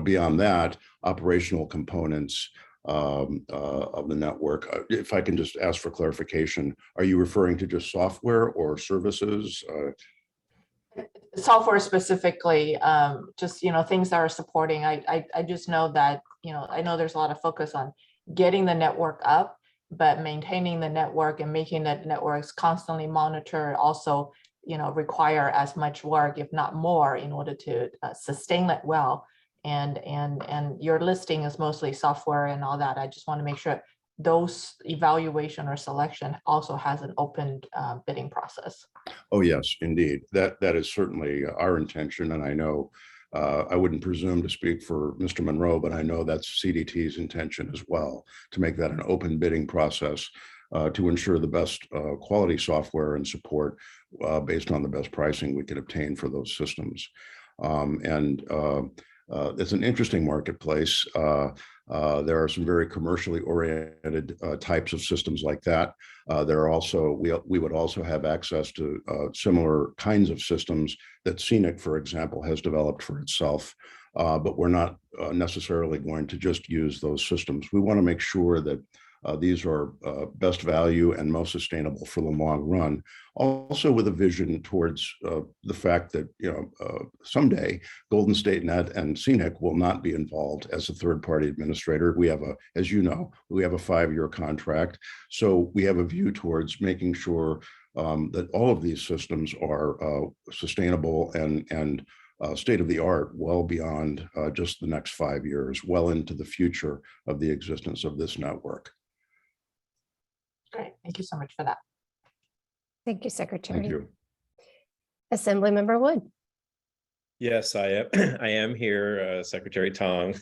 Beyond that, operational components of the network. If I can just ask for clarification, are you referring to just software or services? Software specifically, just things that are supporting. I just know that I know there's a lot of focus on getting the network up, but maintaining the network and making the networks constantly monitor also require as much work, if not more, in order to sustain it well. And your listing is mostly software and all that. I just want to make sure those evaluation or selection also has an open bidding process. Oh, yes, indeed. That is certainly our intention. And I know I wouldn't presume to speak for Mr. Monroe, but I know that's CDT's intention as well, to make that an open bidding process to ensure the best quality software and support based on the best pricing we can obtain for those systems. It's an interesting marketplace. There are some very commercially oriented types of systems like that. There are also, we would also have access to similar kinds of systems that Scenic, for example, has developed for itself but we're not necessarily going to just use those systems. We want to make sure that these are best value and most sustainable for the long run. Also with a vision towards the fact that, someday Golden State Net and CNIC will not be involved as a third-party administrator. We have as you know, we have a 5-year contract. So we have a view towards making sure that all of these systems are sustainable and state of the art, well beyond just the next 5 years, well into the future of the existence of this network. Great, thank you so much for that. Thank you, Secretary. Thank you. Assemblymember Wood. Yes, I am. I am here, Secretary Tong.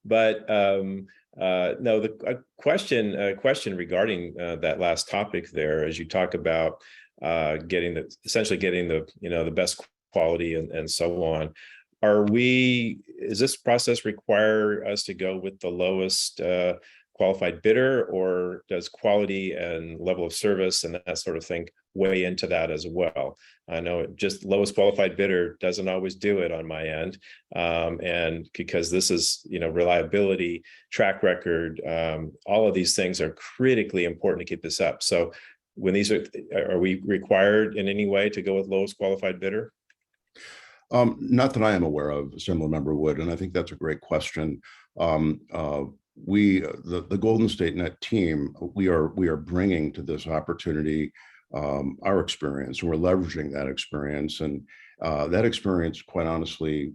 But no, the question regarding that last topic there, as you talk about essentially getting the best quality and so on. Is this process require us to go with the lowest qualified bidder, or does quality and level of service and that sort of thing weigh into that as well? I know just lowest qualified bidder doesn't always do it on my end. And because this is, reliability, track record, all of these things are critically important to keep this up. So when these are we required in any way to go with lowest qualified bidder? Not that I am aware of, Assemblymember Wood, and I think that's a great question. The Golden State Net team, we are bringing to this opportunity our experience, and we're leveraging that experience. And that experience, quite honestly,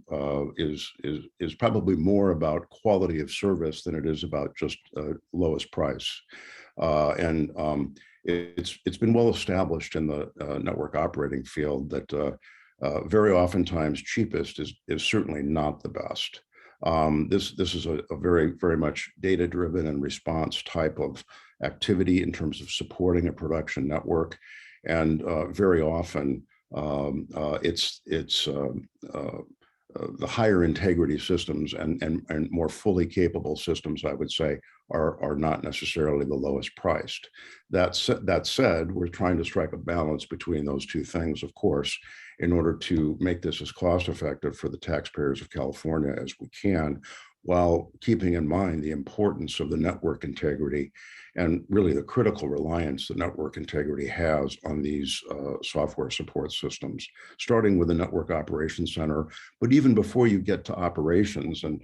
is probably more about quality of service than it is about just lowest price. It's been well established in the network operating field that very oftentimes cheapest is certainly not the best. This is a very, very much data-driven and response type of activity in terms of supporting a production network. And very often it's the higher integrity systems and more fully capable systems, I would say, are not necessarily the lowest priced. That said, we're trying to strike a balance between those two things, of course, in order to make this as cost effective for the taxpayers of California as we can, while keeping in mind the importance of the network integrity and really the critical reliance the network integrity has on these software support systems, starting with the Network Operations Center. But even before you get to operations, and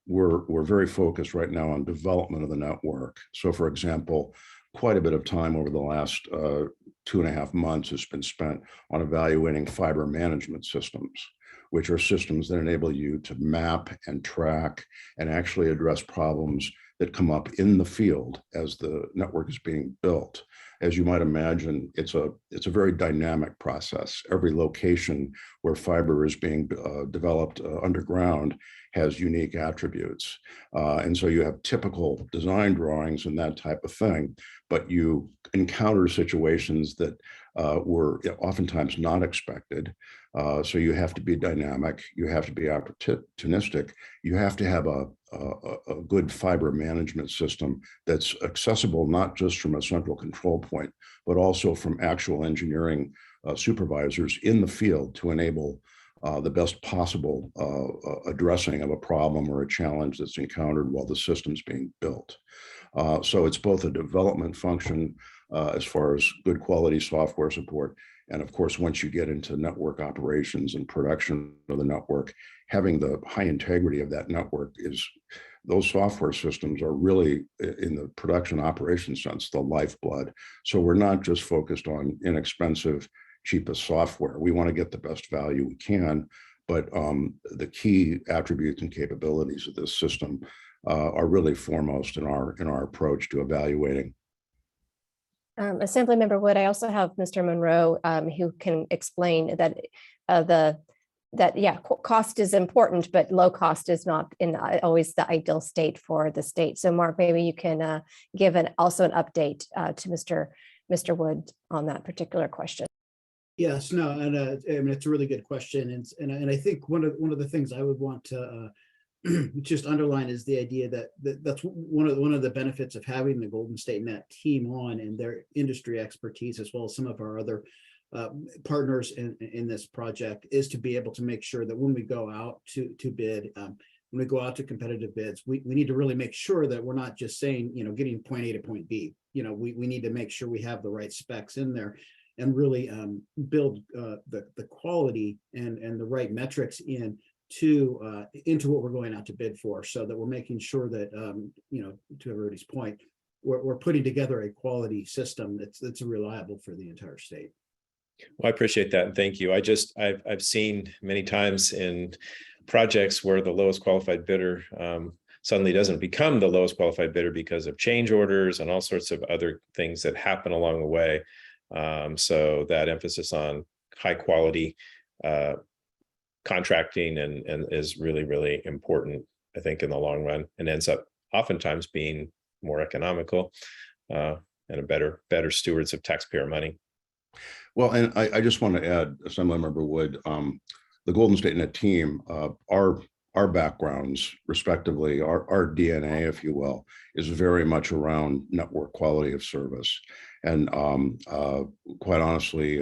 we're very focused right now on development of the network. So for example, quite a bit of time over the last 2.5 months has been spent on evaluating fiber management systems, which are systems that enable you to map and track and actually address problems that come up in the field as the network is being built. As you might imagine, it's a very dynamic process. Every location where fiber is being developed underground has unique attributes. And so you have typical design drawings and that type of thing, but you encounter situations that were oftentimes not expected. So you have to be dynamic, you have to be opportunistic, you have to have a good fiber management system that's accessible not just from a central control point, but also from actual engineering supervisors in the field to enable the best possible addressing of a problem or a challenge that's encountered while the system's being built. So it's both a development function as far as good quality software support. And of course, once you get into network operations and production of the network, having the high integrity of that network those software systems are really, in the production operations sense, the lifeblood. So we're not just focused on inexpensive, cheapest software. We want to get the best value we can, but the key attributes and capabilities of this system are really foremost in our approach to evaluating. Assemblymember Wood, I also have Mr. Monroe who can explain that cost is important, but low cost is not always the ideal state for the state. So Mark, maybe you can give also an update to Mr. Wood on that particular question. Yes, no, and I mean, it's a really good question, and I think one of the things I would want to just underline is the idea that's one of the benefits of having the Golden State Net team on and their industry expertise, as well as some of our other partners in this project is to be able to make sure that when we go out to bid, when we go out to competitive bids, we need to really make sure that we're not just saying, getting point A to point B. We need to make sure we have the right specs in there and really build the quality and the right metrics into what we're going out to bid for, so that we're making sure that, to everybody's point, we're putting together a quality system that's reliable for the entire state. Well, I appreciate that, and thank you. I've seen many times in projects where the lowest qualified bidder suddenly doesn't become the lowest qualified bidder because of change orders and all sorts of other things that happen along the way. So that emphasis on high quality contracting and is really, really important, I think, in the long run, and ends up oftentimes being more economical and a better stewards of taxpayer money. Well, and I just want to add, Assemblymember Wood, the Golden State Net team, our backgrounds, respectively, our DNA, if you will, is very much around network quality of service. And quite honestly,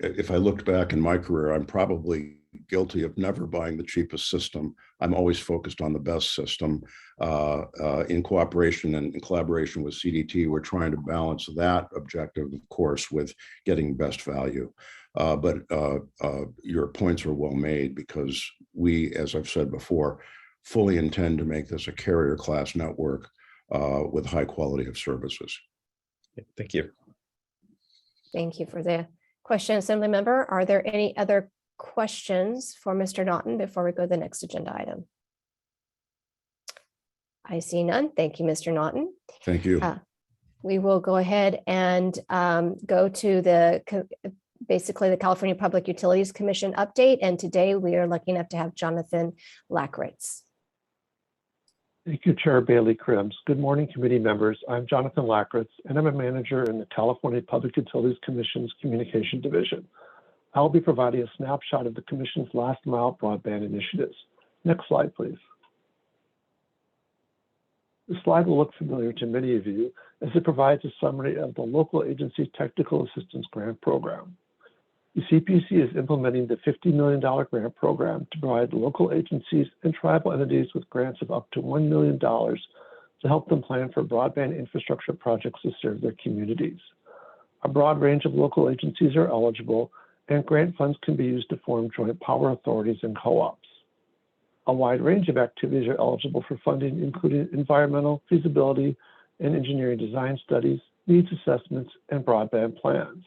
if I looked back in my career, I'm probably guilty of never buying the cheapest system. I'm always focused on the best system. In cooperation and in collaboration with CDT, we're trying to balance that objective, of course, with getting best value. But your points are well made, because we, as I've said before, fully intend to make this a carrier class network with high quality of services. Thank you. Thank you for the question, Assembly Member. Are there any other questions for Mr. Naughton before we go to the next agenda item? I see none. Thank you, Mr. Naughton. Thank you. We will go ahead and go to basically the California Public Utilities Commission update. And today we are lucky enough to have Jonathan Lackritz. Thank you, Chair Bailey Crims. Good morning, committee members. I'm Jonathan Lackritz, and I'm a manager in the California Public Utilities Commission's Communication Division. I'll be providing a snapshot of the Commission's last mile broadband initiatives. Next slide, please. The slide will look familiar to many of you, as it provides a summary of the Local Agency Technical Assistance Grant Program. The CPUC is implementing the $50 million grant program to provide local agencies and tribal entities with grants of up to $1 million to help them plan for broadband infrastructure projects to serve their communities. A broad range of local agencies are eligible, and grant funds can be used to form joint power authorities and co-ops. A wide range of activities are eligible for funding, including environmental, feasibility, and engineering design studies, needs assessments, and broadband plans.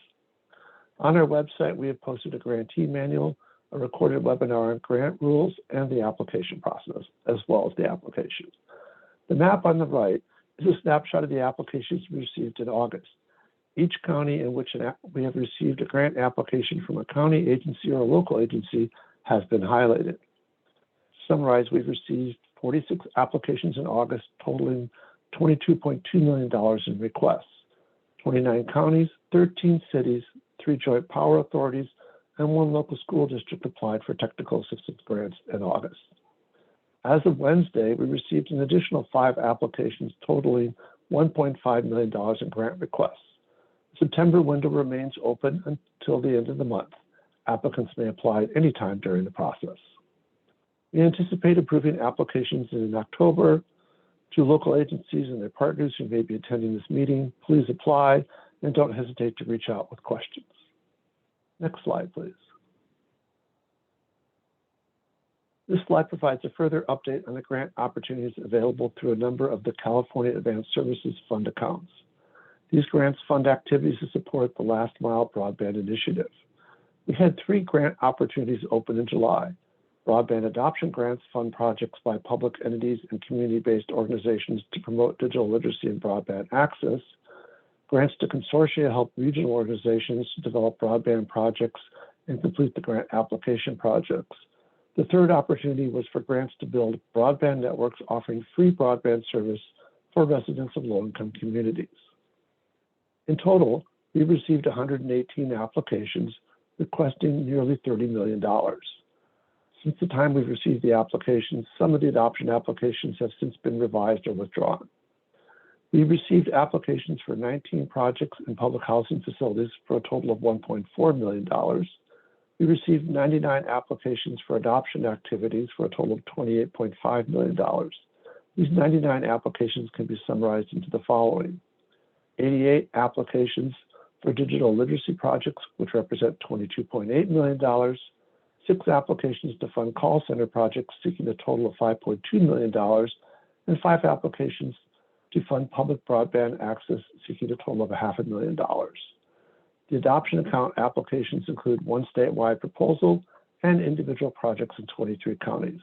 On our website, we have posted a grantee manual, a recorded webinar on grant rules, and the application process, as well as the application. The map on the right is a snapshot of the applications we received in August. Each county in which we have received a grant application from a county agency or a local agency has been highlighted. To summarize, we've received 46 applications in August, totaling $22.2 million in requests. 29 counties, 13 cities, 3 joint power authorities, and 1 local school district applied for technical assistance grants in August. As of Wednesday, we received an additional 5 applications totaling $1.5 million in grant requests. The September window remains open until the end of the month. Applicants may apply at any time during the process. We anticipate approving applications in October. To local agencies and their partners who may be attending this meeting, please apply and don't hesitate to reach out with questions. Next slide, please. This slide provides a further update on the grant opportunities available through a number of the California Advanced Services Fund accounts. These grants fund activities to support the Last Mile Broadband Initiative. We had 3 grant opportunities open in July. Broadband adoption grants fund projects by public entities and community-based organizations to promote digital literacy and broadband access. Grants to consortia help regional organizations to develop broadband projects and complete the grant application projects. The third opportunity was for grants to build broadband networks offering free broadband service for residents of low-income communities. In total, we received 118 applications requesting nearly $30 million. Since the time we've received the applications, some of the adoption applications have since been revised or withdrawn. We received applications for 19 projects in public housing facilities for a total of $1.4 million. We received 99 applications for adoption activities for a total of $28.5 million. These 99 applications can be summarized into the following: 88 applications for digital literacy projects, which represent $22.8 million, 6 applications to fund call center projects seeking a total of $5.2 million, and 5 applications to fund public broadband access seeking a total of $500,000. The adoption account applications include 1 statewide proposal and individual projects in 23 counties.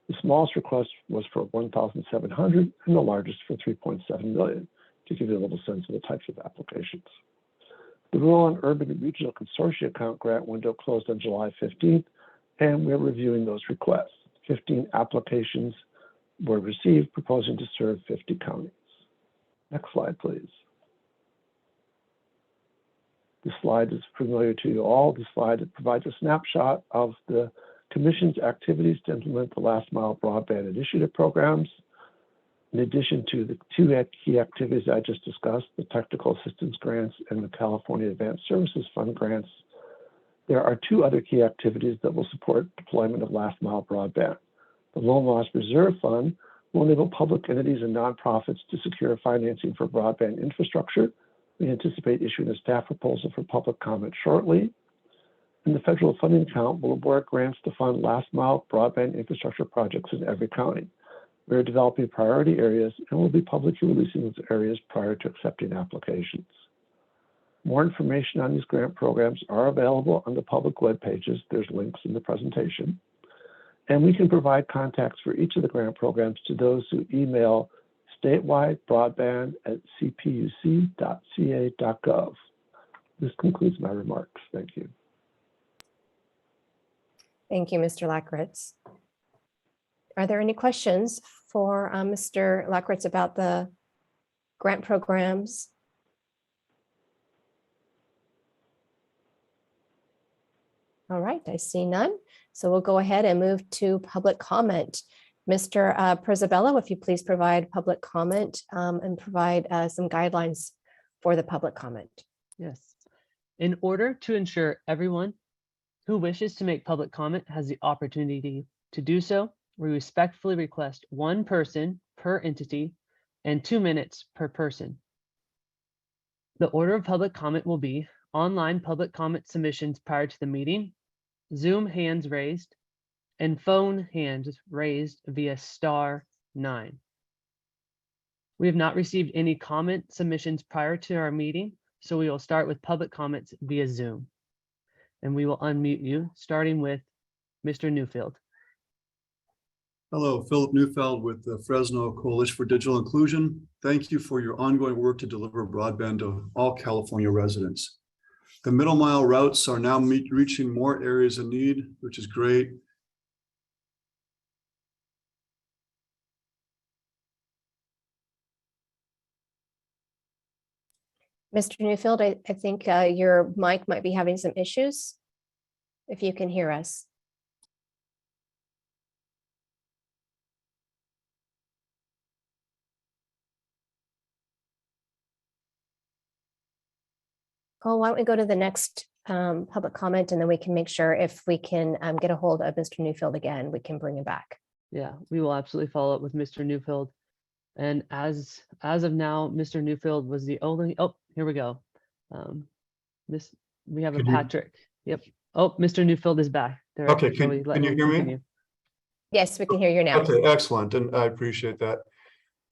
The smallest request was for 1,700 and the largest for 3.7 million, to give you a little sense of the types of applications. The Rural and Urban Regional Consortia account grant window closed on July 15th, and we're reviewing those requests. 15 applications were received, proposing to serve 50 counties. Next slide, please. This slide is familiar to you all. This slide provides a snapshot of the Commission's activities to implement the Last Mile Broadband Initiative programs. In addition to the 2 key activities I just discussed, the Technical Assistance Grants and the California Advanced Services Fund grants, there are 2 other key activities that will support deployment of Last Mile Broadband. The Loan Loss Reserve Fund will enable public entities and nonprofits to secure financing for broadband infrastructure. We anticipate issuing a staff proposal for public comment shortly. And the federal funding account will award grants to fund last mile broadband infrastructure projects in every county. We are developing priority areas and will be publicly releasing those areas prior to accepting applications. More information on these grant programs are available on the public web pages. There's links in the presentation. And we can provide contacts for each of the grant programs to those who email statewidebroadband@cpuc.ca.gov. This concludes my remarks. Thank you. Thank you, Mr. Lackritz. Are there any questions for Mr. Lackritz about the grant programs? All right, I see none. So we'll go ahead and move to public comment. Mr. Prezabello, if you please provide public comment and provide some guidelines for the public comment. Yes. In order to ensure everyone who wishes to make public comment has the opportunity to do so, we respectfully request 1 person per entity and 2 minutes per person. The order of public comment will be online public comment submissions prior to the meeting, Zoom hands raised, and phone hands raised via *9. We have not received any comment submissions prior to our meeting, so we will start with public comments via Zoom. And we will unmute you, starting with Mr. Newfield. Hello, Philip Newfeld with the Fresno Coalition for Digital Inclusion. Thank you for your ongoing work to deliver broadband to all California residents. The middle mile routes are now reaching more areas in need, which is great. Mr. Newfield, I think your mic might be having some issues. If you can hear us. Oh, why don't we go to the next public comment, and then we can make sure if we can get a hold of Mr. Newfield again, we can bring him back. Yeah, we will absolutely follow up with Mr. Newfield. And as of now, Mr. Newfield was the only, oh, here we go. We have a Patrick. Yep. Oh, Mr. Newfield is back. There, okay, can you hear me? Yes, we can hear you now. Okay, excellent, and I appreciate that.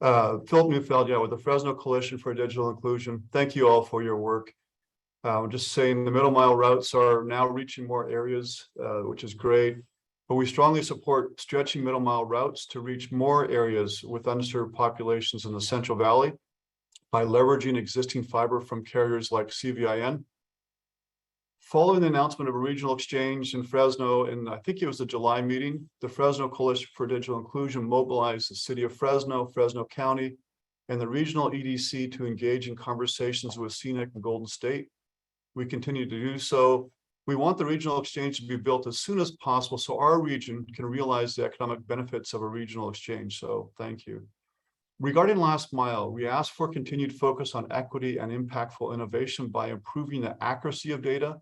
Philip Newfeld, yeah, with the Fresno Coalition for Digital Inclusion. Thank you all for your work. Just saying the middle mile routes are now reaching more areas, which is great. But we strongly support stretching middle mile routes to reach more areas with underserved populations in the Central Valley by leveraging existing fiber from carriers like CVIN. Following the announcement of a regional exchange in Fresno, and I think it was the July meeting, the Fresno Coalition for Digital Inclusion mobilized the city of Fresno, Fresno County, and the regional EDC to engage in conversations with CNEC and Golden State. We continue to do so. We want the regional exchange to be built as soon as possible so our region can realize the economic benefits of a regional exchange. So thank you. Regarding last mile, we ask for continued focus on equity and impactful innovation by improving the accuracy of data,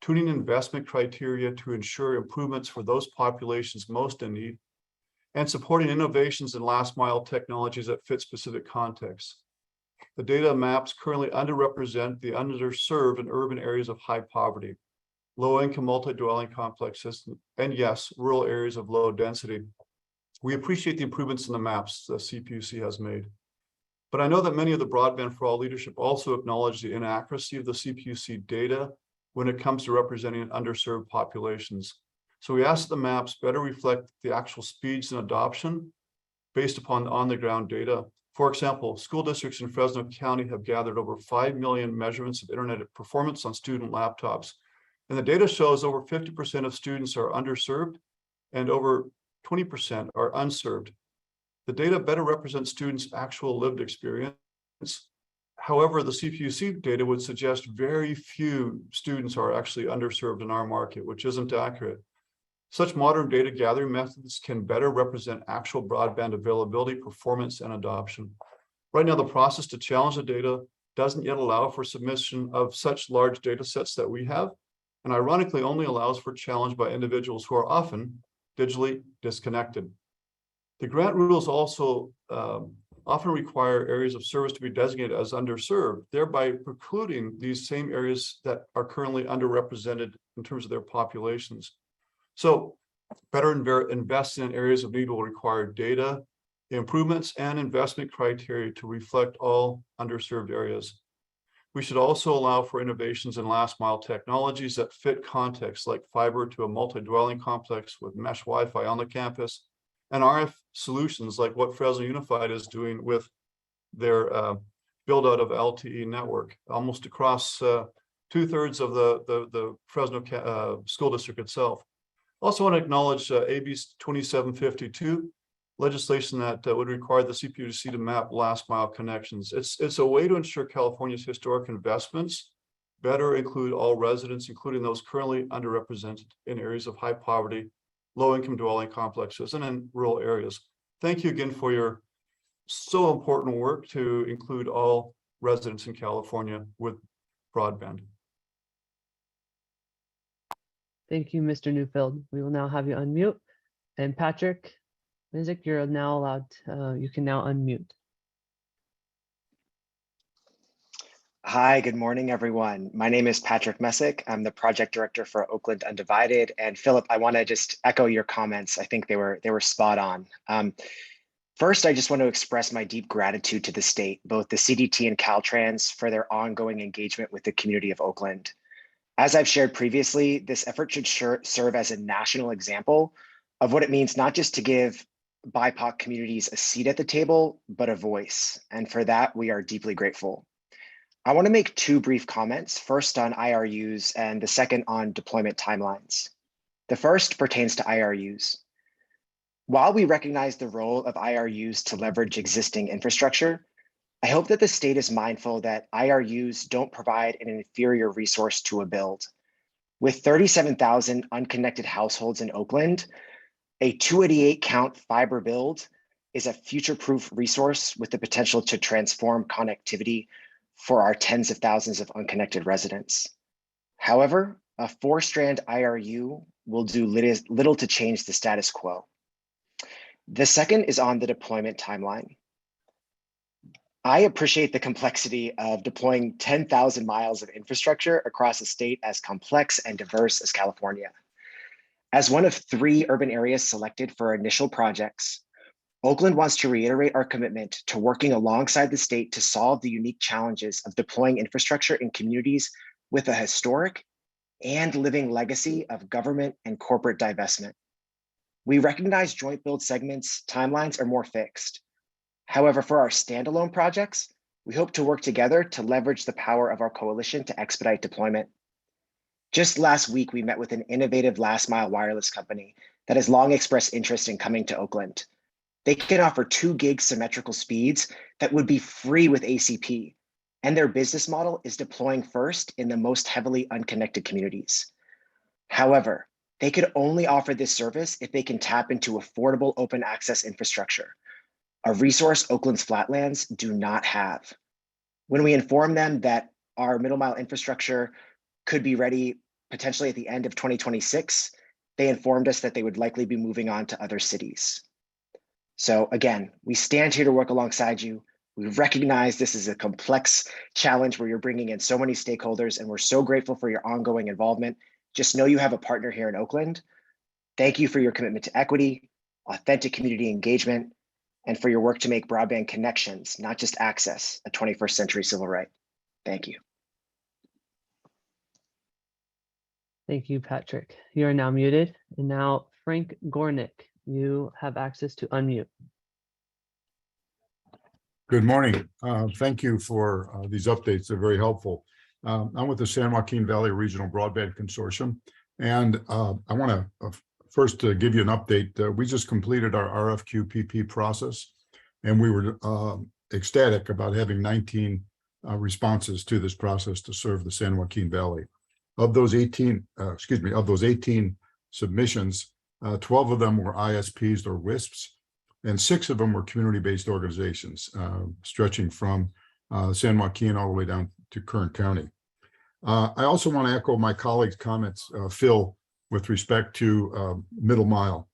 tuning investment criteria to ensure improvements for those populations most in need, and supporting innovations in last mile technologies that fit specific contexts. The data maps currently underrepresent the underserved in urban areas of high poverty, low-income multi-dwelling complexes, and yes, rural areas of low density. We appreciate the improvements in the maps the CPUC has made. But I know that many of the Broadband for All leadership also acknowledge the inaccuracy of the CPUC data when it comes to representing underserved populations. So we ask the maps better reflect the actual speeds and adoption based upon on-the-ground data. For example, school districts in Fresno County have gathered over 5 million measurements of internet performance on student laptops. And the data shows over 50% of students are underserved and over 20% are unserved. The data better represents students' actual lived experience. However, the CPUC data would suggest very few students are actually underserved in our market, which isn't accurate. Such modern data gathering methods can better represent actual broadband availability, performance, and adoption. Right now, the process to challenge the data doesn't yet allow for submission of such large data sets that we have, and ironically only allows for challenge by individuals who are often digitally disconnected. The grant rules also often require areas of service to be designated as underserved, thereby precluding these same areas that are currently underrepresented in terms of their populations. So better invest in areas of need will require data improvements and investment criteria to reflect all underserved areas. We should also allow for innovations in last mile technologies that fit contexts like fiber to a multi-dwelling complex with mesh Wi-Fi on the campus, and RF solutions like what Fresno Unified is doing with their build out of LTE network, almost across 2/3 of the Fresno school district itself. Also want to acknowledge AB 2752, legislation that would require the CPUC to map last mile connections. It's a way to ensure California's historic investments better include all residents, including those currently underrepresented in areas of high poverty, low income dwelling complexes, and in rural areas. Thank you again for your so important work to include all residents in California with broadband. Thank you, Mr. Newfield. We will now have you unmute. And Patrick Mizik, you're now allowed, you can now unmute. Hi, good morning, everyone. My name is Patrick Messick. I'm the project director for Oakland Undivided. And Philip, I want to just echo your comments. I think they were spot on. First, I just want to express my deep gratitude to the state, both the CDT and Caltrans, for their ongoing engagement with the community of Oakland. As I've shared previously, this effort should serve as a national example of what it means not just to give BIPOC communities a seat at the table, but a voice. And for that, we are deeply grateful. I want to make two brief comments, first on IRUs and the second on deployment timelines. The first pertains to IRUs. While we recognize the role of IRUs to leverage existing infrastructure, I hope that the state is mindful that IRUs don't provide an inferior resource to a build. With 37,000 unconnected households in Oakland, a 288 count fiber build is a future-proof resource with the potential to transform connectivity for our tens of thousands of unconnected residents. However, a 4-strand IRU will do little to change the status quo. The second is on the deployment timeline. I appreciate the complexity of deploying 10,000 miles of infrastructure across a state as complex and diverse as California. As one of 3 urban areas selected for initial projects, Oakland wants to reiterate our commitment to working alongside the state to solve the unique challenges of deploying infrastructure in communities with a historic and living legacy of government and corporate divestment. We recognize joint build segments timelines are more fixed. However, for our standalone projects, we hope to work together to leverage the power of our coalition to expedite deployment. Just last week, we met with an innovative last mile wireless company that has long expressed interest in coming to Oakland. They can offer 2 gig symmetrical speeds that would be free with ACP, and their business model is deploying first in the most heavily unconnected communities. However, they could only offer this service if they can tap into affordable open access infrastructure. a resource Oakland's flatlands do not have. When we informed them that our middle mile infrastructure could be ready potentially at the end of 2026, they informed us that they would likely be moving on to other cities. So again, we stand here to work alongside you. We recognize this is a complex challenge where you're bringing in so many stakeholders, and we're so grateful for your ongoing involvement. Just know you have a partner here in Oakland. Thank you for your commitment to equity, authentic community engagement, and for your work to make broadband connections, not just access, a 21st century civil right. Thank you. Thank you, Patrick. You are now muted. And now Frank Gornick, you have access to unmute. Good morning. Thank you for these updates. They're very helpful. I'm with the San Joaquin Valley Regional Broadband Consortium, and I want to first give you an update. We just completed our RFQ PP process, and we were ecstatic about having 19 responses to this process to serve the San Joaquin Valley. Of those 18 submissions, 12 of them were ISPs or WISPs, and 6 of them were community-based organizations, stretching from San Joaquin all the way down to Kern County. I also want to echo my colleague's comments, Phil, with respect to middle mile.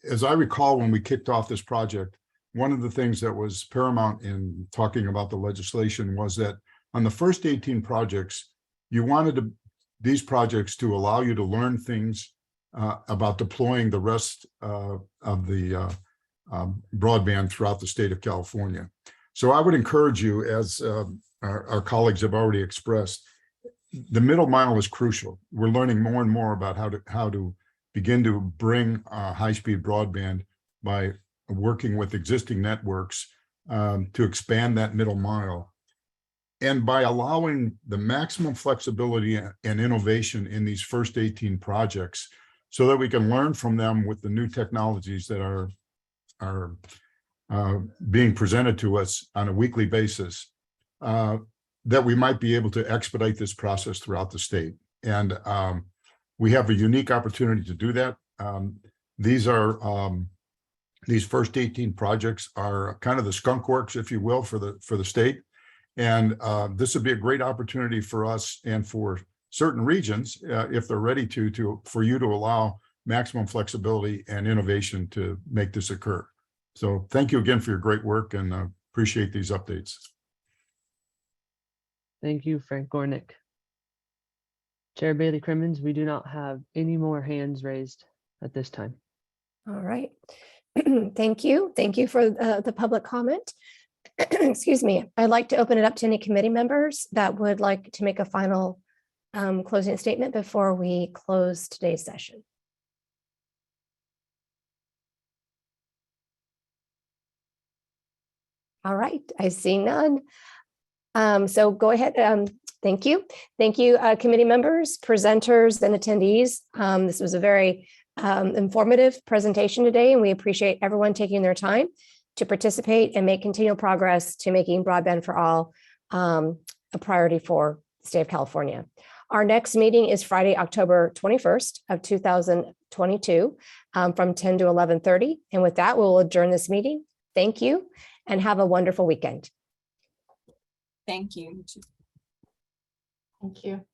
As I recall, when we kicked off this project, one of the things that was paramount in talking about the legislation was that on the first 18 projects, you wanted these projects to allow you to learn things about deploying the rest of the broadband throughout the state of California. So I would encourage you, as our colleagues have already expressed, the middle mile is crucial. We're learning more and more about how to begin to bring high-speed broadband by working with existing networks to expand that middle mile. And by allowing the maximum flexibility and innovation in these first 18 projects so that we can learn from them with the new technologies that are being presented to us on a weekly basis, that we might be able to expedite this process throughout the state. And we have a unique opportunity to do that. These first 18 projects are kind of the skunk works, if you will, for the state. And this would be a great opportunity for us and for certain regions, if they're ready for you to allow maximum flexibility and innovation to make this occur. So thank you again for your great work, and appreciate these updates. Thank you, Frank Gornick. Chair Bailey Crimmins, we do not have any more hands raised at this time. All right. Thank you. Thank you for the public comment. Excuse me. I'd like to open it up to any committee members that would like to make a final closing statement before we close today's session. All right, I see none. So go ahead. Thank you. Thank you, committee members, presenters, and attendees. This was a very informative presentation today, and we appreciate everyone taking their time to participate and make continual progress to making broadband for all a priority for the state of California. Our next meeting is Friday, October 21st of 2022 from 10 to 11:30. And with that, we'll adjourn this meeting. Thank you and have a wonderful weekend. Thank you. Thank you.